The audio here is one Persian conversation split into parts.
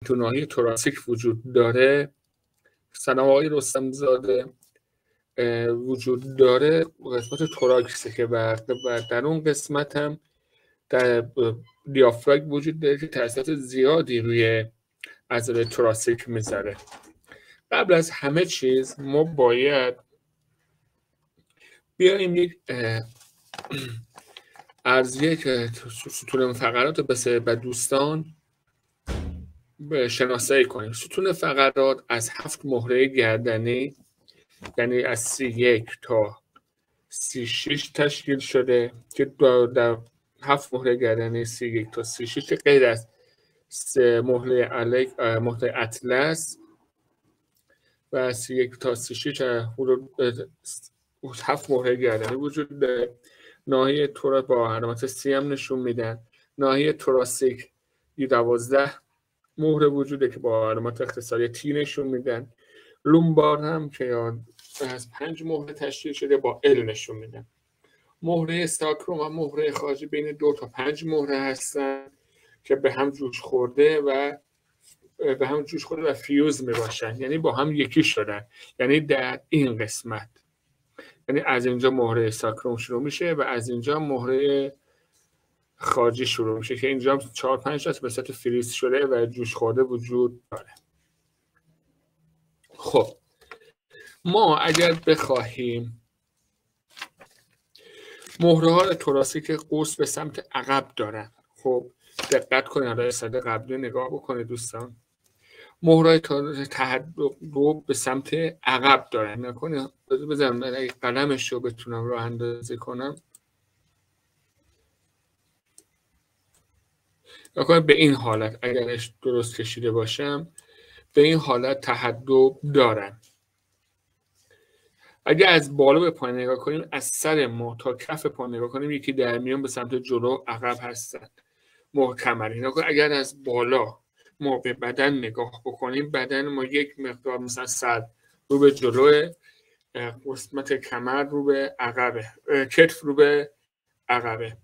تو ناحیه توراسیک وجود داره، سلام آقای رستم زاده، وجود داره قسمت توراکسه که در اون قسمت هم در دیافراگم وجود داره که تاثیرات زیادی روی عضله توراسیک میذاره. قبل از همه چیز ما باید بیایم یک ارزیه که ستون فقرات رو به دوستان شناسایی کنیم. ستون فقرات از 7 مهره گردنی، یعنی از C1 تا C6 تشکیل شده که در 7 مهره گردنی C1 تا C6 غیر از مهره اطلس و C1 تا C6 7 مهره گردنی وجود داره. ناحیه توراس با علامت C هم نشون میدن. ناحیه توراسیک 12 مهره وجوده که با علامت اختصاری T نشون میدن. لومبار هم که از 5 مهره تشکیل شده با L نشون میدن. مهره ساکروم و مهره خارجی بین 2 تا 5 مهره هستن که به هم جوش خورده و فیوز میباشن، یعنی با هم یکی شدن. یعنی در این قسمت، یعنی از اینجا مهره ساکروم شروع میشه و از اینجا مهره خارجی شروع میشه که اینجا 4-5 تا به صورت فریز شده و جوش خورده وجود داره. خب ما اگر بخواهیم مهره ها توراسیک قوس به سمت عقب دارن، خب دقت کنید، حالا سده قبلی نگاه بکنید دوستان. مهره تحدق به سمت عقب دارن. نکنید بزنم اگه قلمش رو بتونم راه اندازی کنم، نکنید به این حالت اگرش درست کشیده باشم به این حالت تحدق دارن. اگه از بالا به پایین نگاه کنیم، از سر ما تا کف پا نگاه کنیم، یکی در میان به سمت جلو عقب هستن محکم‌ترین. نگاه اگر از بالا ما به بدن نگاه بکنیم، بدن ما یک مقدار مثلا سر رو به جلو، قسمت کمر رو به عقبه، کتف رو به عقبه،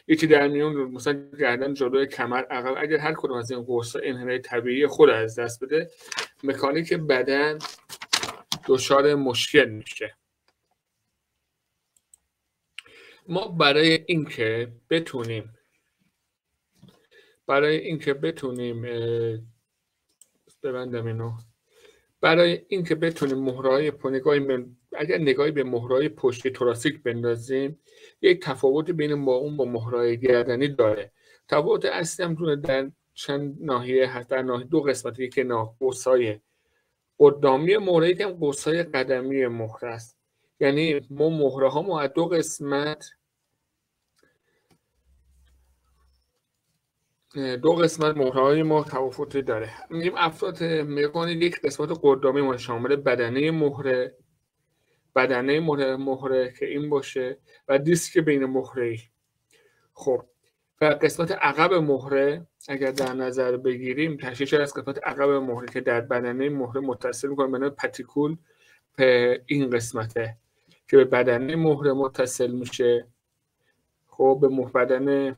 یکی در میان مثلا گردن جلوی کمر عقب. اگر هر کدوم از این قوس‌ها انحنای طبیعی خود از دست بده، مکانیک بدن دچار مشکل میشه. ما برای اینکه بتونیم ببندم اینو، برای اینکه بتونیم مهره‌های اگر نگاهی به مهره‌های پشتی توراسیک بندازیم، یک تفاوت بین با مهره‌های گردنی داره. تفاوت اصلی هم در چند ناحیه هست. در ناحیه 2 قسمتی که قوس‌های قدامی مهره، که هم قوس‌های قدمی مهره است. یعنی ما مهره‌هامو از 2 قسمت مهره‌های ما تفاوتی داره. میگیم افراد میگن یک قسمت قدامی ما شامل بدنه مهره که این باشه و دیسک بین مهره‌ای. خب و قسمت عقب مهره اگر در نظر بگیریم، تشکیل از قسمت عقب مهره که در بدنه مهره متصل می‌کنه به نام پتیکول. این قسمته که به بدنه مهره متصل میشه. خب به بدنه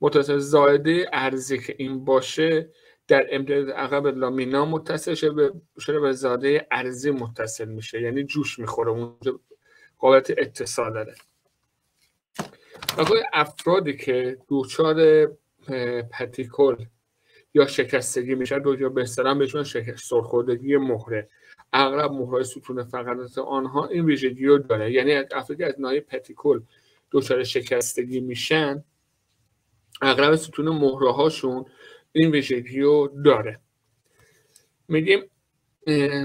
متصل زائده ارزی که این باشه در امتداد عقب لامینا متصل شده به زائده ارزی متصل میشه، یعنی جوش میخوره، اونجا قابلیت اتصال داره. اگر افرادی که دچار پتیکول یا شکستگی میشن، یا به اصطلاح بهشون سرخوردگی مهره، اغلب مهره‌های ستون فقرات آنها این ویژگی رو داره. یعنی افرادی از ناحیه پتیکول دچار شکستگی میشن، اغلب ستون مهره هاشون این ویژگی رو داره. میگیم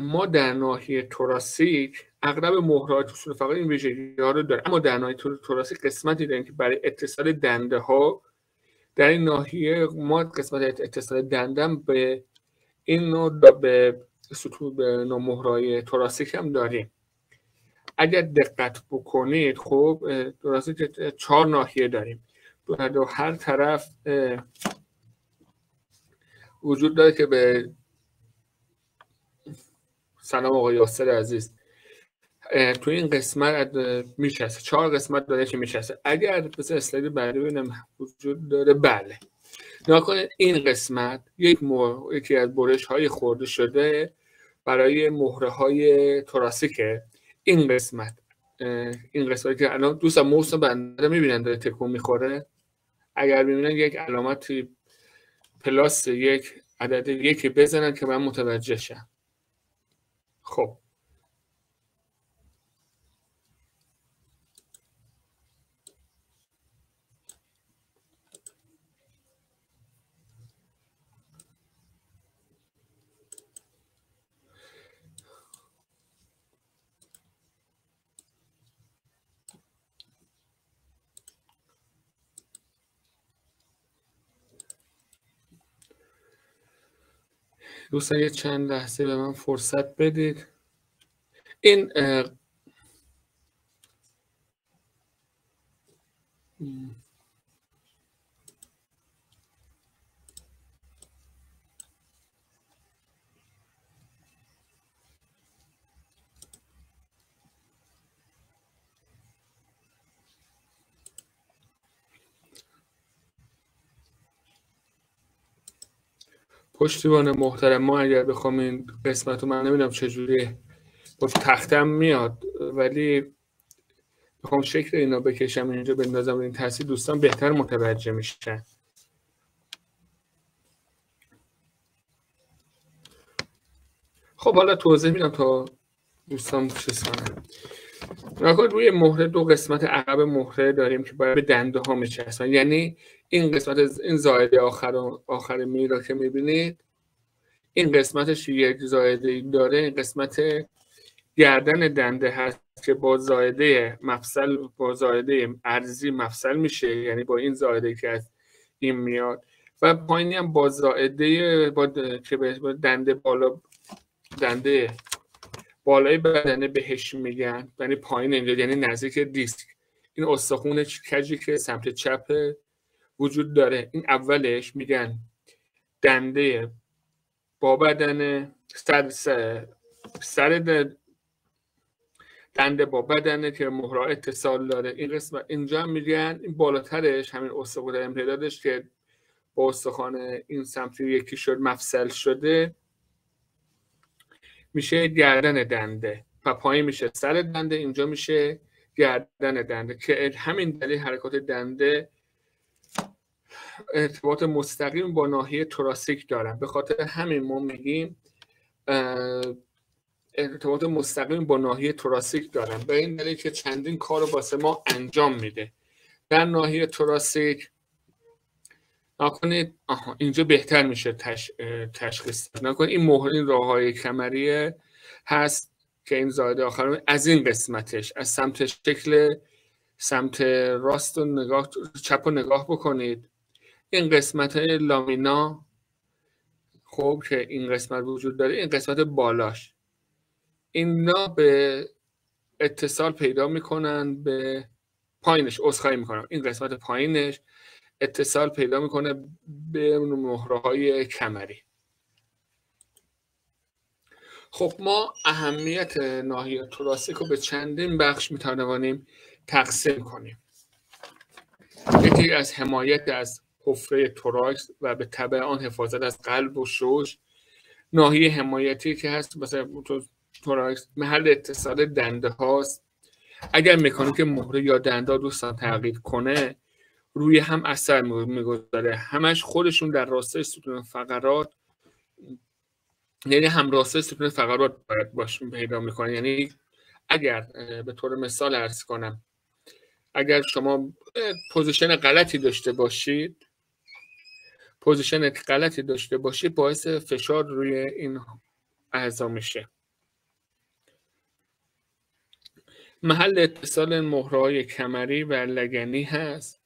ما در ناحیه توراسیک اغلب مهره‌های ستون فقرات این ویژگی ها رو داره، اما در ناحیه توراسیک قسمتی داریم که برای اتصال دنده ها در این ناحیه ما قسمت اتصال دندم به این نوع به ستون به مهره‌های توراسیک هم داریم. اگر دقت بکنید، خب توراسیک 4 ناحیه داریم، دو هر طرف وجود داره که به سلام آقای یاسر عزیز تو این قسمت میشسته. 4 قسمت داره که میشسته. اگر مثل اسلاید بعدی ببینم وجود داره، بله نگاه کنید این قسمت یکی از برش های خورده شده برای مهره های توراسیکه. این قسمت که الان دوستان موس بنده میبینن داره تکون میخوره، اگر میبینن یک علامتی پلاس یک عدد یکی بزنن که من متوجه شم. خب دوستان یه چند لحظه به من فرصت بدید. این پشتیبان محترم، ما اگر بخوام این قسمت رو، من نمیدونم چجوری با تختم میاد، ولی بخوام شکل اینا بکشم اینجا بندازم این تاثیر، دوستان بهتر متوجه میشن. خب حالا توضیح میدم تا دوستان چیز کنن. نکنید روی مهره دو قسمت عقب مهره داریم که باید به دنده ها میچسبن، یعنی این قسمت، این زائده آخر میرا که میبینید این قسمتش یک زائده داره، این قسمت گردن دنده هست که با زائده مفصل، با زائده عرضی مفصل میشه، یعنی با این زائده که از این میاد، و پایینی هم با زائده که به دنده بالا، دنده بالای بدنه بهش میگن، یعنی پایین اینجا، یعنی نزدیک دیسک. این استخوان کجی که سمت چپ وجود داره، این اولش میگن دنده با بدنه، سر دنده با بدنه که مهره اتصال داره. این قسمت اینجا میگن، این بالاترش همین استخوان امتدادش که با استخوان این سمتی یکی شد مفصل شده میشه گردن دنده، و پایین میشه سر دنده، اینجا میشه گردن دنده، که همین دلیل حرکات دنده ارتباط مستقیم با ناحیه توراسیک دارن. به خاطر همین ما میگیم ارتباط مستقیم با ناحیه توراسیک دارن، به این دلیل که چندین کار رو واسه ما انجام میده. در ناحیه توراسیک نکنید، اینجا بهتر میشه تشخیص داد. نکنید این مهره، این راههای کمریه هست که این زائده آخر از این قسمتش، از سمت شکل سمت راست و نگاه، چپ و نگاه بکنید، این قسمت لامینا، خب که این قسمت وجود داره، این قسمت بالاش، اینا به اتصال پیدا میکنن به پایینش، عذرخواهی میکنم، این قسمت پایینش اتصال پیدا میکنه به مهره‌های کمری. خب ما اهمیت ناحیه توراسیک رو به چندین بخش میتوانیم تقسیم کنیم. یکی از حمایت از حفره توراکس و به تبع آن حفاظت از قلب و شش. ناحیه حمایتی که هست مثلا توراکس محل اتصال دنده هاست. اگر مکانیک مهره یا دنده دوستان تغییر کنه روی هم اثر میگذاره، همش خودشون در راستای ستون فقرات، یعنی هم راستای ستون فقرات باید باشون پیدا میکنه. یعنی اگر به طور مثال عرض کنم، اگر شما پوزیشن غلطی داشته باشید، باعث فشار روی این اعضا میشه. محل اتصال مهره‌های کمری و لگنی هست،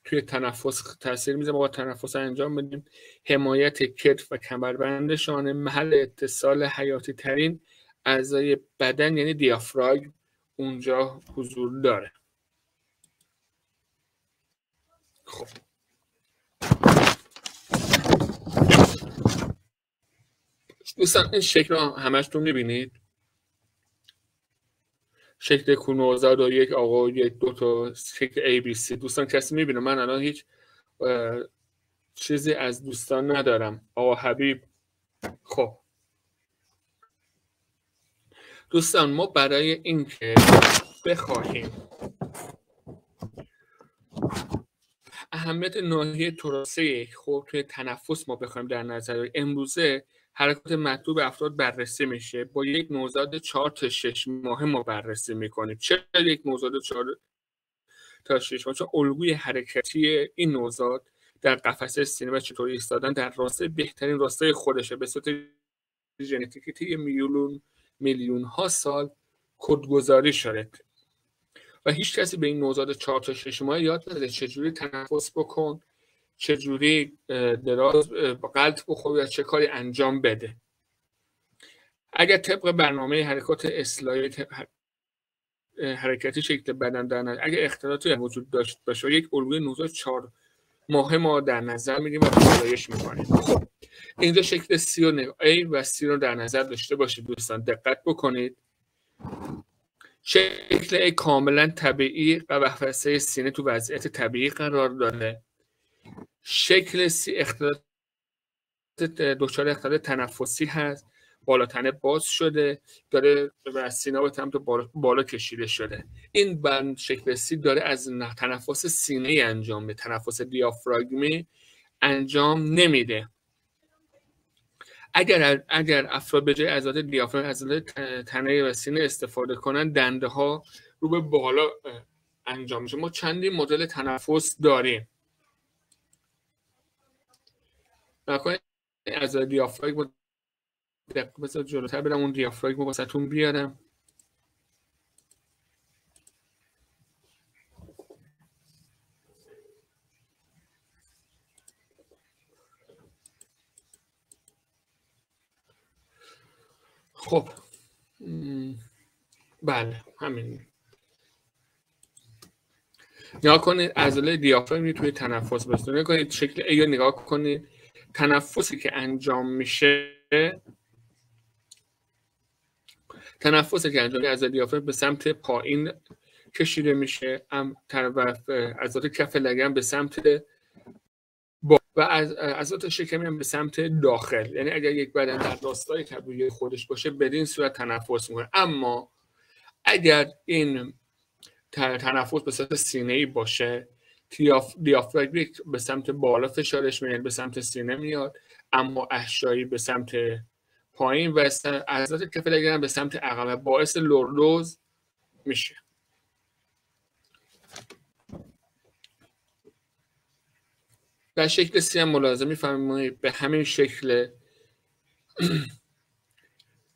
توی تنفس تاثیر میذاره، ما با تنفس انجام بدیم. حمایت کتف و کمربند شانه، محل اتصال حیاتی ترین اعضای بدن یعنی دیافراگم اونجا حضور داره. خب دوستان این شکل رو همشتون میبینید، شکل کونوزاد و یک آقا و یک دو تا شکل ABC. دوستان کسی میبینه؟ من الان هیچ چیزی از دوستان ندارم. آقا حبیب. خب دوستان، ما برای اینکه بخواهیم اهمیت ناحیه تراثی خب توی تنفس ما بخوایم در نظر بگیریم، امروزه حرکات مطلوب افراد بررسی میشه. با یک نوزاد 4 تا 6 ماه ما بررسی میکنیم. چرا یک نوزاد 4 تا 6 ماه؟ چون الگوی حرکتی این نوزاد در قفسه سینه و چطوری ایستادن در راستای بهترین راستای خودشه، به صورت ژنتیکی طی میلیون ها سال کدگذاری شده و هیچ کسی به این نوزاد 4 تا 6 ماه یاد نداده چجوری تنفس بکن، چجوری دراز قلط بخوری و چه کاری انجام بده. اگر طبق برنامه حرکات اصلاحی حرکتی شکل بدن در نظر، اگر اختلالاتی وجود داشت باشه، یک الگوی نوزاد 4 ماه ما در نظر میگیم و پیدایش میکنیم. خب اینجا شکل سی و A و سی رو در نظر داشته باشید دوستان، دقت بکنید. شکل A کاملا طبیعی و قفسه سینه تو وضعیت طبیعی قرار داره. شکل C دچار اختلال تنفسی هست، بالا تنه باز شده، داره و سینه به سمت بالا کشیده شده. این شکل C داره از تنفس سینه انجام میده، تنفس دیافراگمی انجام نمیده. اگر افراد به جای عضلات دیافراگم عضلات تنه و سینه استفاده کنن، دنده ها رو به بالا انجام میشه. ما چندین مدل تنفس داریم. نکنه عضلات دیافراگم مثلا جلوتر برم اون دیافراگم رو واسهتون بیارم. خب بله همین. نگاه کنید عضله دیافراگم توی تنفس بستون. نگاه کنید شکل A رو نگاه کنید. تنفسی که انجام میشه عضله دیافراگم به سمت پایین کشیده میشه و عضلات کف لگن به سمت و از عضلات شکمی هم به سمت داخل. یعنی اگر یک بدن در راستای طبیعی خودش باشه بدین صورت تنفس میکنه. اما اگر این تنفس به صورت سینه‌ای باشه، دیافراگم به سمت بالا فشارش میاد، به سمت سینه میاد، اما احشایی به سمت پایین و عضلات کف لگن به سمت عقب، باعث لوردوز میشه. در شکل C هم ملاحظه می‌فرمایید به همین شکل.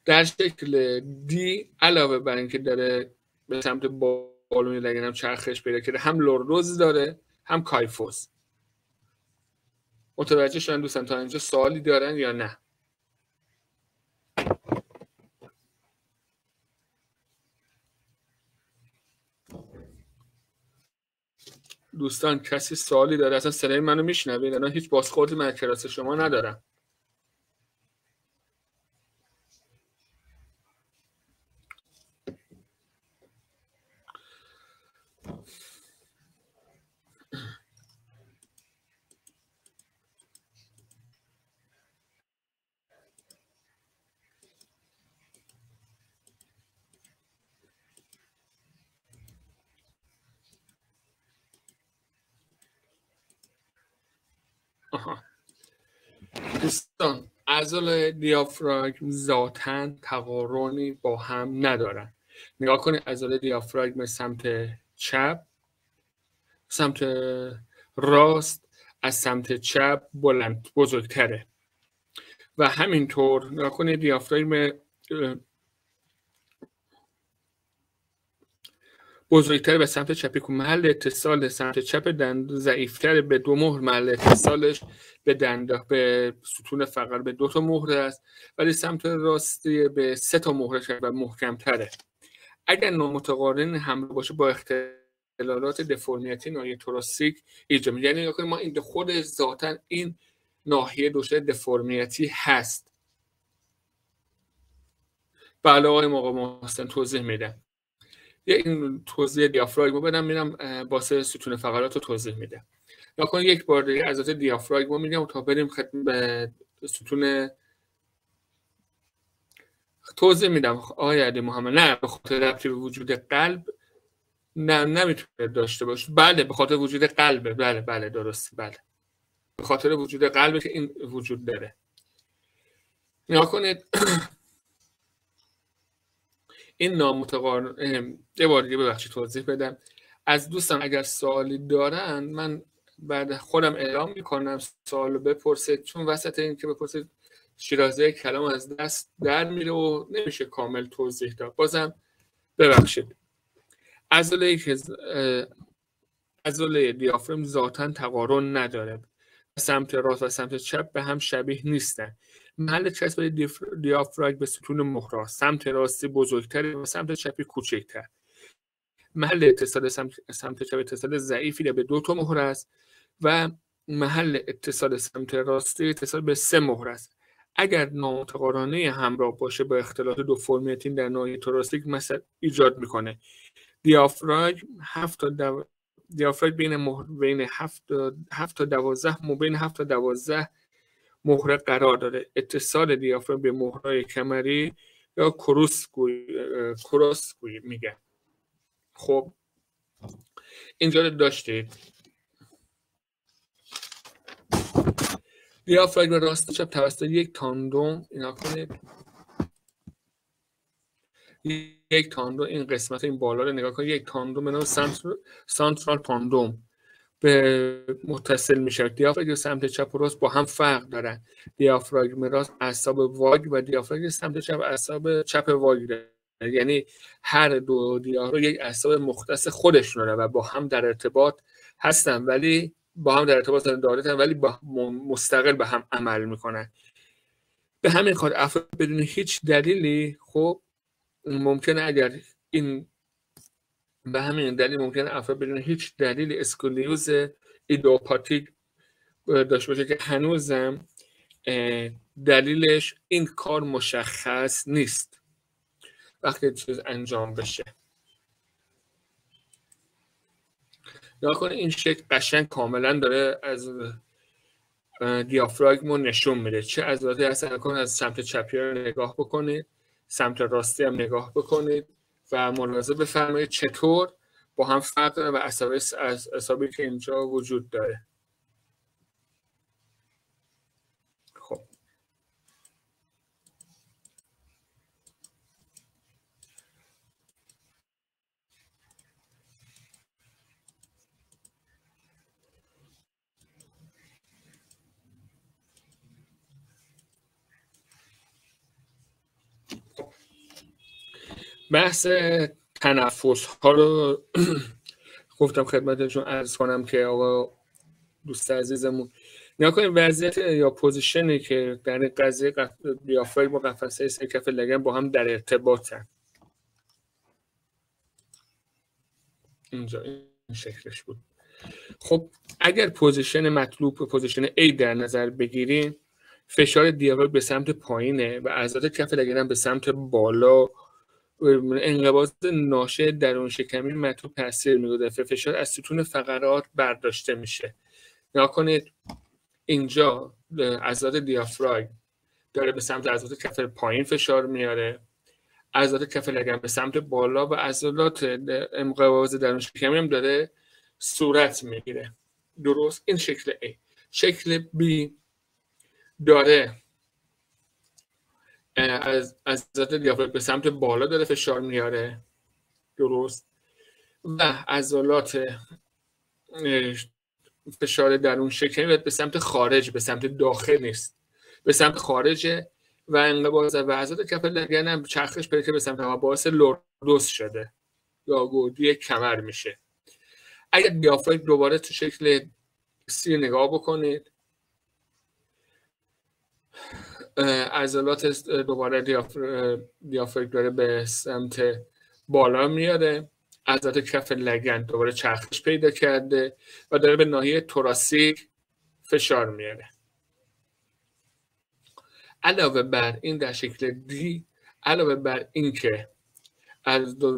در شکل D علاوه بر اینکه داره به سمت بالون لگن هم چرخش پیدا کرده، هم لوردوز داره هم کایفوس. متوجه شدن دوستان تا اینجا سوالی دارن یا نه؟ دوستان کسی سوالی داره؟ اصلا صدای منو میشنوید؟ الان هیچ بازخوردی من کلاس شما ندارم. دوستان عضله دیافراگم ذاتاً تقارنی با هم ندارن. نگاه کنید عضله دیافراگم سمت چپ، سمت راست از سمت چپ بزرگتره و همینطور نگاه کنید دیافراگم بزرگتر به سمت چپی که محل اتصال سمت چپ دند ضعیفتر به 2 مهر، محل اتصالش به دنده به ستون فقر به 2 تا مهر است، ولی سمت راستی به 3 تا مهر و محکمتره. اگر نامتقارن همراه باشه با اختلالات دفرمیتی ناحیه توراسیک ایجاد میشه. یعنی ما این خود ذاتاً این ناحیه دچار دفرمیتی هست. بله آقای مقام محسن توضیح میدم. این توضیح دیافراگم بدم میرم واسه ستون فقرات رو توضیح میده. یا کنید یک بار دیگه عضلات دیافراگم رو میگم تا بریم به ستون توضیح میدم. آقای علی محمد نه به خاطر ربطی به وجود قلب نه نمیتونه داشته باشه. بله به خاطر وجود قلبه. بله درسته. بله به خاطر وجود قلبه که این وجود داره. نگاه کنید این نامتقارن. یه بار دیگه ببخشید توضیح بدم. از دوستان اگر سوالی دارن من بعد خودم اعلام میکنم سوالو بپرسید، چون وسط این که بپرسید شیرازه کلام از دست در میره و نمیشه کامل توضیح داد. بازم ببخشید. عضله دیافرام ذاتاً تقارن نداره. سمت راست و سمت چپ به هم شبیه نیستن. محل چسب دیافراگم به ستون مهره، سمت راستی بزرگتر و سمت چپی کوچکتر. محل اتصال سمت چپ اتصال ضعیفی به 2 تا مهره است و محل اتصال سمت راستی اتصال به 3 مهره است. اگر نامتقارنه همراه باشه با اختلالات دو فرمیتین در ناحیه توراستیک مثلا ایجاد میکنه. دیافراگم 7 بین 7 تا 12 مهره قرار داره. اتصال دیافراگم به مهره‌های کمری یا کروس گویی میگه. خب اینجا رو داشتید. دیافراگم راست چپ توسط یک تاندوم اینا کنید. یک تاندوم این قسمت این بالا رو نگاه کنید. یک تاندوم به نام سانترال تاندوم به متصل میشه. دیافراگم سمت چپ و راست با هم فرق دارن. دیافراگم راست اعصاب واگ و دیافراگم سمت چپ اعصاب چپ واگ داره. یعنی هر دو دیافراگم یک اعصاب مختص خودشون داره و با هم در ارتباط هستن، ولی با هم در ارتباط دارن ولی با مستقل به هم عمل میکنن. به همین خاطر افراد بدون هیچ دلیلی خب ممکنه اگر این به همین دلیل ممکنه افراد بدون هیچ دلیل اسکلیوز ایدوپاتیک داشته باشه که هنوزم دلیلش این کار مشخص نیست وقتی چیز انجام بشه. نگاه کنید این شکل قشنگ کاملا داره از دیافراگم رو نشون میده. چه عضلاتی هستن کنید. از سمت چپی رو نگاه بکنید، سمت راستی هم نگاه بکنید و ملاحظه بفرمایید چطور با هم فرق داره و اعصابی که اینجا وجود داره. خب بحث تنفس ها رو گفتم خدمتتون عرض کنم که آقا دوست عزیزمون نگاه کنید وضعیت یا پوزیشنی که در این قضیه دیافراگم و قفسه سه کف لگن با هم در ارتباطن. اینجا این شکلش بود. خب اگر پوزیشن مطلوب پوزیشن A در نظر بگیریم، فشار دیافراگم به سمت پایینه و عضلات کف لگن به سمت بالا. انقباض ناشی درون شکمی مطلوب تاثیر میگذاره. فشار از ستون فقرات برداشته میشه. نگاه کنید اینجا عضلات دیافراگم داره به سمت عضلات کف پایین فشار میاره، عضلات کف لگن به سمت بالا و عضلات انقباض درون شکمی هم داره صورت میگیره. درست. این شکل A. شکل B داره از عضلات دیافراگم به سمت بالا داره فشار میاره. درست. و عضلات فشار درون شکمی به سمت خارج، به سمت داخل نیست، به سمت خارجه و انقباض و عضلات کف لگن هم چرخش پیدا به سمت هوا باعث لوردوس شده یا گودی کمر میشه. اگر دیافراگم دوباره تو شکل C نگاه بکنید، عضلات دوباره دیافراگم داره به سمت بالا میاره، عضلات کف لگن دوباره چرخش پیدا کرده و داره به ناحیه توراسیک فشار میاره. علاوه بر این در شکل D، علاوه بر این که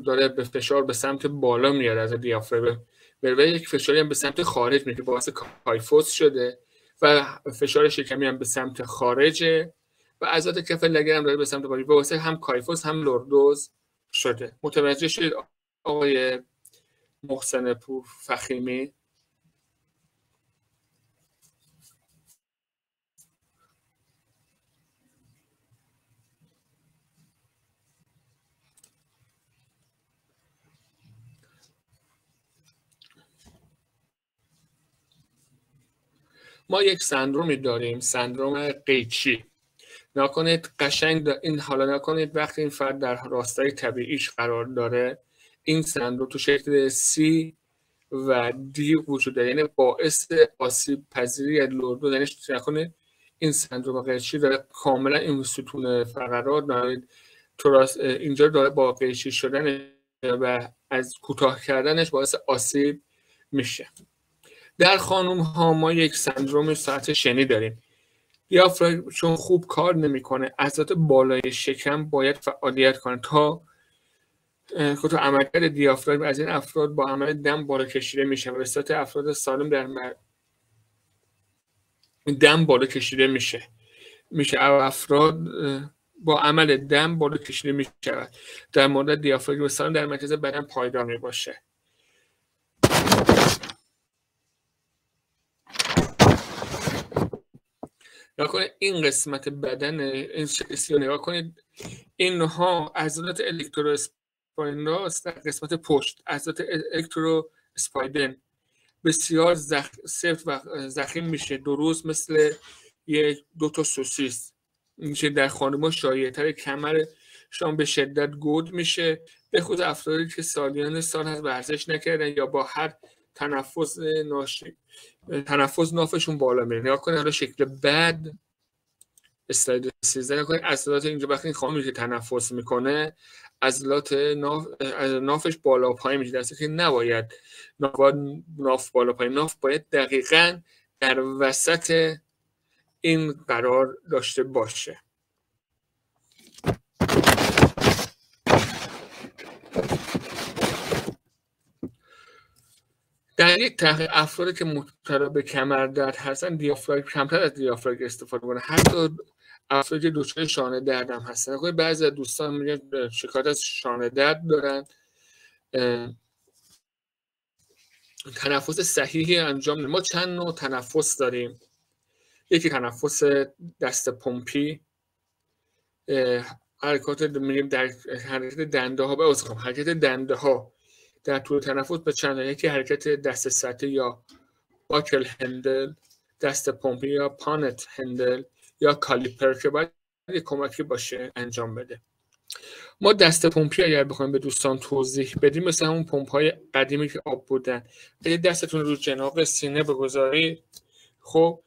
داره به فشار به سمت بالا میاره از دیافراگم و یک فشاری هم به سمت خارج میره که باعث کایفوس شده و فشار شکمی هم به سمت خارجه و عضلات کف لگن هم داره به سمت بالا، واسه هم کایفوس هم لوردوز شده. متوجه شدید آقای محسن پور فخیمی؟ ما یک سندرومی داریم، سندروم قیچی. نکنید قشنگ این حالا نکنید وقتی این فرد در راستای طبیعیش قرار داره، این سندروم تو شکل C و D وجود داره، یعنی باعث آسیب پذیری لوردوز، یعنی نکنید این سندروم قیچی داره کاملا این ستون فقرات دارید اینجا داره با قیچی شدن و از کوتاه کردنش باعث آسیب میشه. در خانم ها ما یک سندروم ساعت شنی داریم. دیافراگم چون خوب کار نمیکنه، عضلات بالای شکم باید فعالیت کنه تا عملکرد دیافراگم از این افراد با عمل دم بالا کشیده میشه و به صورت افراد سالم در دم بالا کشیده میشه افراد با عمل دم بالا کشیده میشه. در مورد دیافراگم سالم در مرکز بدن پایدار میباشه. نگاه کنید این قسمت بدن این شکلی رو نگاه کنید، اینها عضلات الکترواسپایناس در قسمت پشت، عضلات الکترواسپایدن بسیار سفت و ضخیم میشه، درست مثل دو تا سوسیس میشه. در خانم‌ها شایع‌تر، کمرشان به شدت گود میشه، به خصوص افرادی که سالیان سال هست ورزش نکردن یا با هر تنفس نافشون بالا میره. نگاه کنید حالا شکل بد اسلاید 13 نگاه کنید، عضلات اینجا وقتی این خانمی که تنفس میکنه عضلات نافش بالا پایین میشه، درسته که نباید ناف بالا پایین، ناف باید دقیقاً در وسط این قرار داشته باشه. در یک تحقیق افرادی که مبتلا به کمردرد هستن دیافراگم کمتر از دیافراگم استفاده کنه، حتی افرادی که دچار شانه درد هم هستن. بعضی از دوستان میگن شکایت از شانه درد دارن، تنفس صحیحی انجام ما چند نوع تنفس داریم. یکی تنفس دست پمپی، حرکات میگیم در حرکت دنده ها حرکت دنده ها در طول تنفس به چند، یکی حرکت دست سطحی یا باکل هندل، دست پمپی یا پانت هندل یا کالیپر که باید یک کمکی باشه انجام بده. ما دست پمپی اگر بخوایم به دوستان توضیح بدیم مثل همون پمپ‌های قدیمی که آب بودن، اگه دستتون رو جناب سینه بگذارید، خب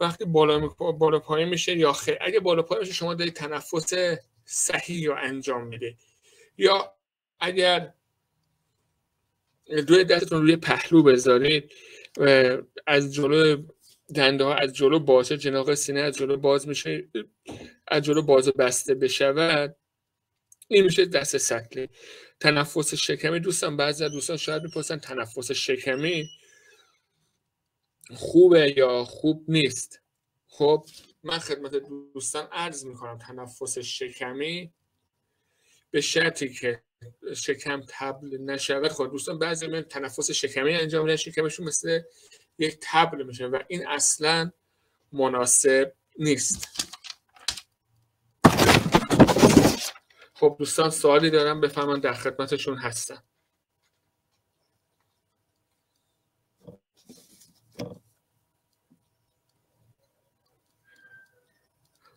وقتی بالا پایین میشه یا خیر، اگه بالا پایین میشه شما دارید تنفس صحیح رو انجام میده. یا اگر روی دستتون روی پهلو بذارید، از جلو دنده ها از جلو باشه، جناق سینه از جلو باز میشه، از جلو باز و بسته بشود، این میشه دست سطلی. تنفس شکمی دوستان، بعضی از دوستان شاید میپرسن تنفس شکمی خوبه یا خوب نیست. خب من خدمت دوستان عرض میکنم تنفس شکمی به شرطی که شکم تبل نشود. خب دوستان بعضی من تنفس شکمی انجام میدن، شکمشون مثل یک تبل میشه و این اصلا مناسب نیست. خب دوستان سوالی دارم بفرمایید، در خدمتشون هستم.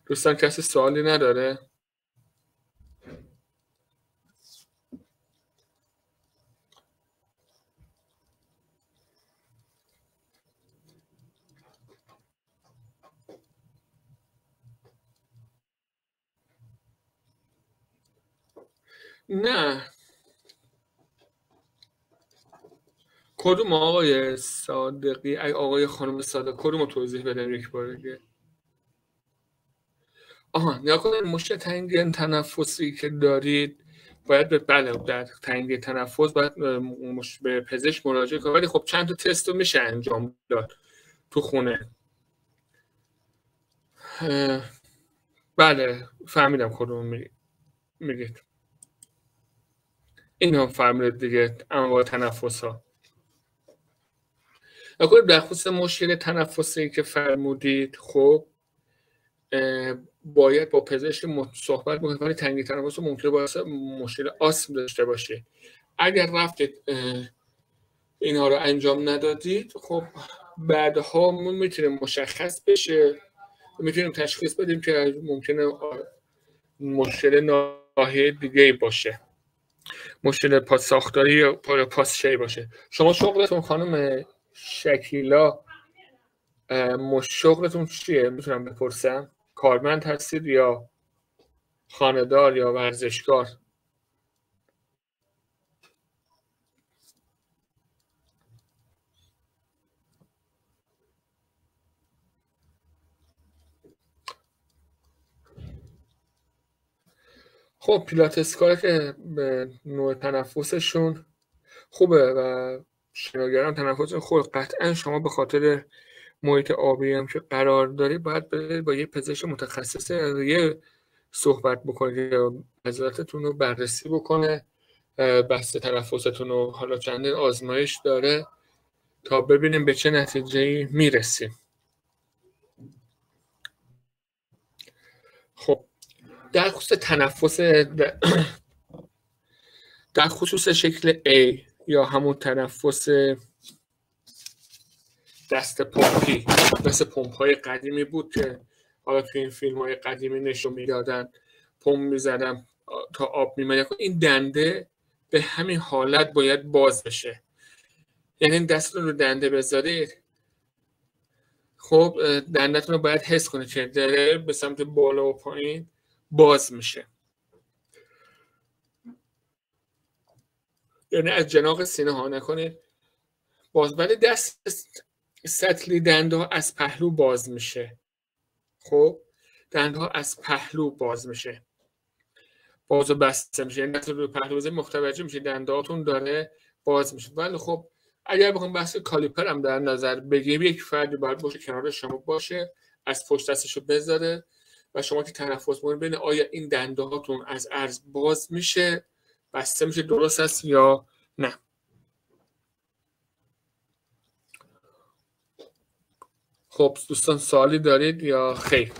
دوستان کسی سوالی نداره؟ نه. کدوم آقای صادقی؟ آقای خانم صادق کدوم رو توضیح بدم یک بار دیگه؟ نگاه کنید مشت تنگ تنفسی که دارید باید بله در تنگی تنفس باید به پزشک مراجعه کنه، ولی خب چند تا تست رو میشه انجام داد تو خونه. بله فهمیدم کدوم میگید. این هم فهمیدید دیگه انواع تنفس ها. اگر در خصوص مشکل تنفسی که فرمودید، خب باید با پزشک صحبت بکنید، ولی تنگی تنفس ممکنه باعث مشکل آسم داشته باشه. اگر رفتید اینا رو انجام ندادید، خب بعدها میتونه مشخص بشه، میتونیم تشخیص بدیم که ممکنه مشکل ناحیه دیگه باشه، مشکل پاس ساختاری یا پاس شی باشه. شما شغلتون خانم شکیلا شغلتون چیه میتونم بپرسم؟ کارمند هستید یا خانه‌دار یا ورزشکار؟ خب پیلاتسکار که به نوع تنفسشون خوبه و شناگران تنفسشون خوبه، قطعا شما به خاطر محیط آبی هم که قرار داری باید با یه پزشک متخصص یه صحبت بکنید یا نظرتون رو بررسی بکنه، بحث تنفستون رو حالا چندین آزمایش داره تا ببینیم به چه نتیجه‌ای میرسیم. خب در خصوص تنفس در خصوص شکل A یا همون تنفس دست پمپی، مثل پمپ‌های قدیمی بود که حالا توی این فیلم‌های قدیمی نشون میدادن، پمپ می‌زدن تا آب می‌آمد. این دنده به همین حالت باید باز بشه، یعنی دستتون رو دنده بذارید، خب دندتون رو باید حس کنید که داره به سمت بالا و پایین باز میشه، یعنی از جناق سینه ها نکنید باز، ولی دست سطلی دنده ها از پهلو باز میشه. خب دنده ها از پهلو باز میشه، باز و بسته میشه، یعنی دست رو پهلو بزنید متوجه میشه دنده هاتون داره باز میشه. ولی خب اگر بخوام بحث کالیپر هم در نظر بگیریم، یک فردی باید باشه کنار شما باشه، از پشت دستشو بذاره و شما که تنفس بکنید ببینید آیا این دنده هاتون از عرض باز میشه، بسته میشه، درست است یا نه. خب دوستان سوالی دارید یا خیر؟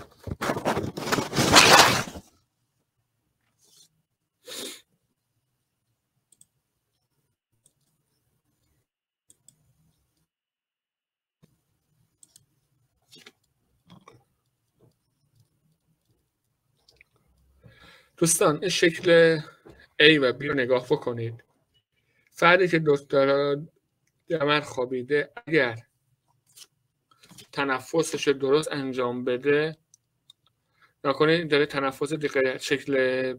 دوستان این شکل A و B رو نگاه بکنید. فردی که دکتر دمر خوابیده اگر تنفسش رو درست انجام بده، نکنه داره تنفس دیگه شکل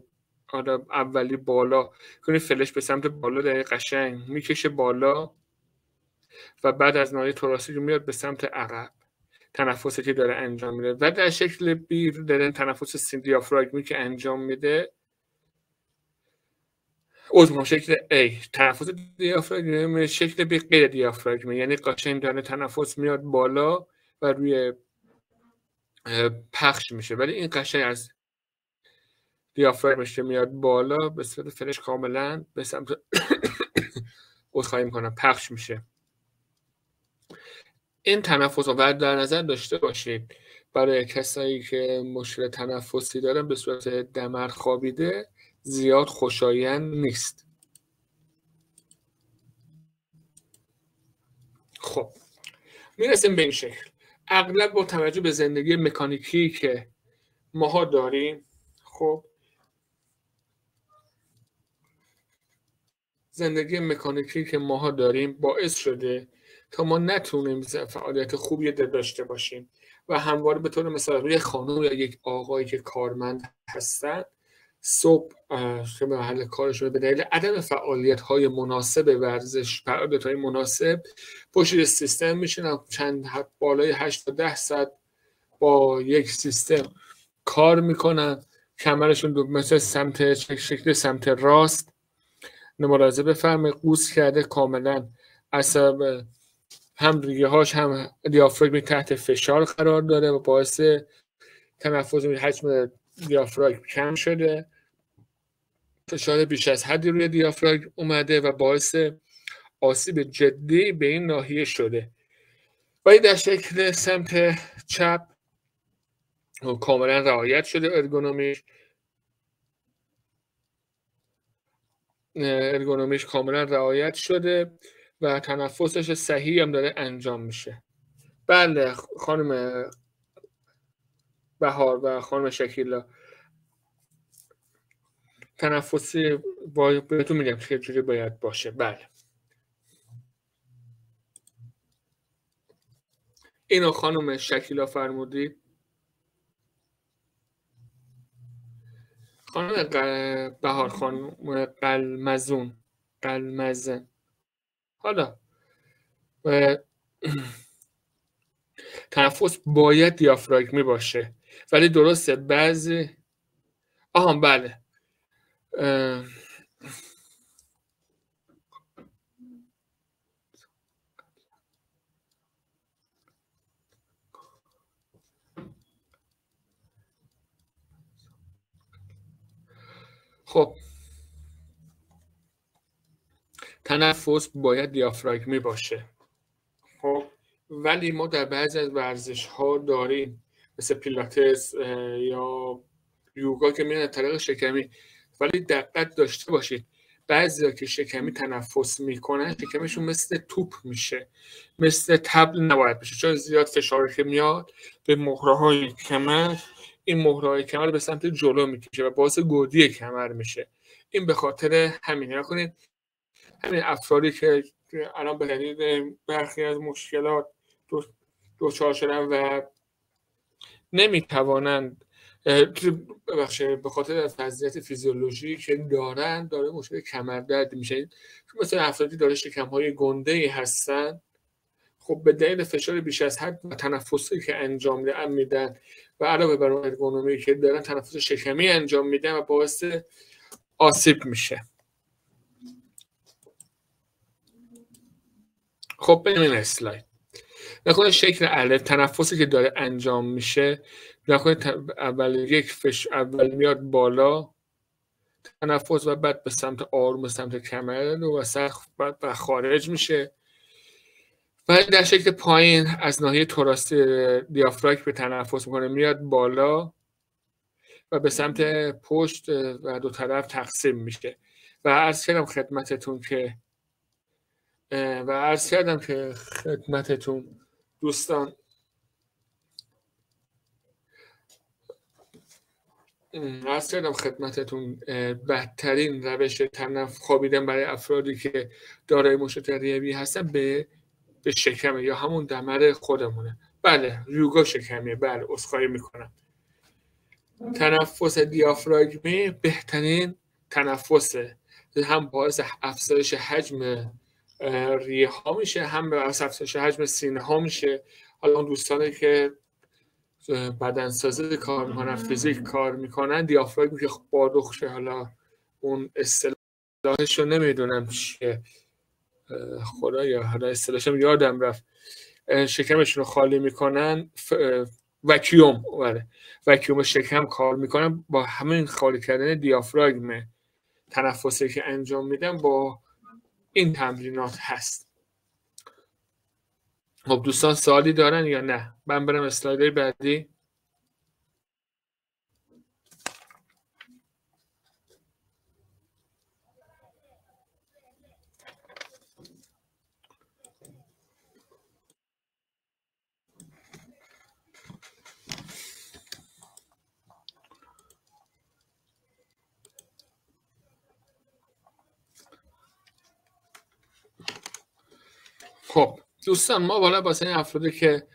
اولی بالا کنید، فلش به سمت بالا داره قشنگ میکشه بالا و بعد از ناحیه توراسی رو میاد به سمت عقب، تنفسی که داره انجام میده. و در شکل B داره تنفس دیافراگمی که انجام میده، عضو شکل A تنفس دیافراگمی، شکل B غیر دیافراگمی، یعنی قشنگ داره تنفس میاد بالا و روی پخش میشه، ولی این قشنگ از دیافراگمش میاد بالا به صورت فلش کاملا به سمت عذرخواهی میکنم پخش میشه. این تنفس رو باید در نظر داشته باشید برای کسایی که مشکل تنفسی دارن به صورت دمر خوابیده زیاد خوشایند نیست. خب میرسیم به این شکل. اغلب با توجه به زندگی مکانیکی که ماها داریم، خب زندگی مکانیکی که ماها داریم باعث شده تا ما نتونیم فعالیت خوبی داشته باشیم و همواره به طور مثال روی خانم یا یک آقایی که کارمند هستن صبح که به محل کارشون به دلیل عدم فعالیت‌های مناسب ورزش، فعالیت‌های مناسب پشت سیستم میشن، چند بالای 8 تا 10 ساعت با یک سیستم کار میکنن کمرشون مثل سمت شکل سمت راست ملاحظه بفرمایید قوس کرده کاملا، عصب هم ریگه هاش هم دیافراگم تحت فشار قرار داره و باعث تنفس حجم دیافراگم کم شده، فشار بیش از حدی روی دیافراگم اومده و باعث آسیب جدی به این ناحیه شده. و در شکل سمت چپ کاملا رعایت شده ارگونومیش کاملا رعایت شده و تنفسش صحیح هم داره انجام میشه. بله خانم بهار و خانم شکیلا، تنفسی بهتون میگم چه جوری باید باشه. بله اینو خانم شکیلا فرمودید. خانم بهار، خانم قلمزن حالا تنفس باید دیافراگمی باشه، ولی درسته بعضی بله خب تنفس باید دیافراگمی باشه. خب ولی ما در بعضی از ورزش ها داریم مثل پیلاتس یا یوگا که میان طریق شکمی، ولی دقت داشته باشید بعضیا که شکمی تنفس میکنن شکمشون مثل توپ میشه، مثل تبل نباید بشه، چون زیاد فشار که میاد به مهره‌های کمر، این مهره‌های کمر به سمت جلو میکشه و باعث گودی کمر میشه. این به خاطر همین نکنید همین افرادی که الان به دلیل برخی از مشکلات دچار شدن و نمیتوانند به خاطر از وضعیت فیزیولوژی که داره مشکل کمردرد میشه، مثلا افرادی داره شکم‌های گنده‌ای هستن، خب به دلیل فشار بیش از حد و تنفسی که انجام میدن و علاوه بر اون ارگونومی که دارن تنفس شکمی انجام میدن و باعث آسیب میشه. خب ببینیم اسلاید. نکنه شکل الف تنفسی که داره انجام میشه، نکنه اول میاد بالا تنفس و بعد به سمت آروم، به سمت کمر و سقف و خارج میشه. و در شکل پایین از ناحیه توراستی دیافراگم به تنفس میکنه، میاد بالا و به سمت پشت و دو طرف تقسیم میشه. و عرض کردم خدمتتون دوستان بدترین روش خوابیدن برای افرادی که دارای مشکل ریوی هستن به شکمه یا همون دمر خودمونه. بله یوگا شکمیه، بله عذرخواهی میکنم. تنفس دیافراگمی بهترین تنفسه، هم باعث افزایش حجم ریه ها میشه، هم باعث افزایش حجم سینه ها میشه. حالا اون دوستانی که بدنسازی کار میکنن، فیزیک کار میکنن، دیافراگم که بادخشه، حالا اون اصطلاحش رو نمیدونم چیه، خدایا حالا اصطلاحش یادم رفت، شکمشون رو خالی میکنن، وکیوم شکم کار میکنن، با همین خالی کردن دیافراگم تنفسی که انجام میدن با این تمرینات هست. خب دوستان سوالی دارن یا نه؟ من برم اسلایدهای بعدی. خب دوستان ما بالا واسه این افرادی که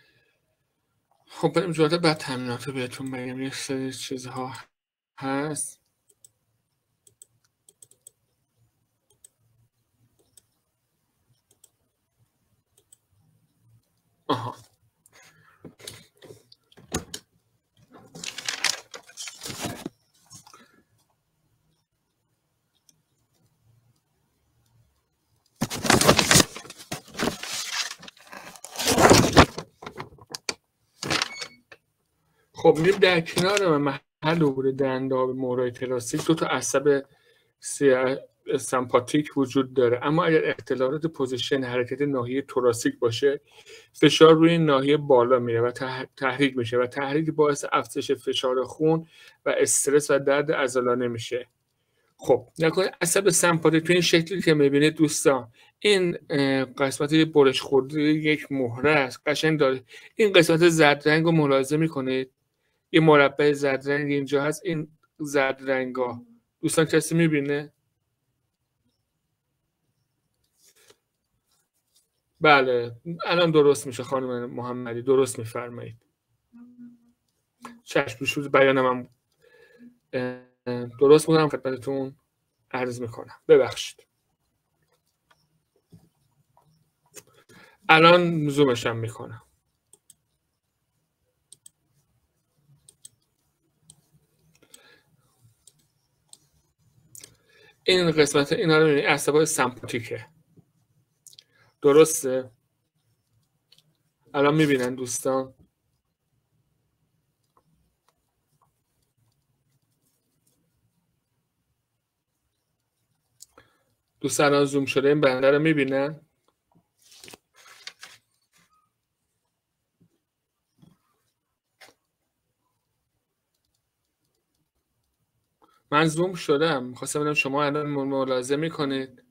خب بریم جوات بعد تمرینات رو بهتون بگم، یک سری چیزها هست. خب میریم در کنار محل عبور دنداب مهره‌های تراسیک 2 تا عصب سمپاتیک وجود داره، اما اگر اختلالات پوزیشن حرکت ناحیه توراسیک باشه فشار روی ناحیه بالا میره و تحریک میشه و تحریک باعث افزایش فشار خون و استرس و درد عضلانه میشه. خب نکنه عصب سمپاتیک تو این شکلی که میبینید دوستان، این قسمت برش خورده یک مهره است، قشنگ داره. این قسمت زرد رنگ رو ملاحظه میکنید، یه مربع زرد رنگ اینجا هست، این زرد رنگا دوستان کسی میبینه؟ بله الان درست میشه خانم محمدی، درست میفرمایید. چشم بشود بیانم هم درست بودم خدمتتون عرض میکنم، ببخشید. الان زومش هم میکنم. این قسمت اینا رو میبینید عصب سمپاتیکه، درسته؟ الان میبینن دوستان؟ دوستان الان زوم شده این بنده رو میبینن؟ من زوم شدم، میخواستم ببینم شما الان ملاحظه میکنید.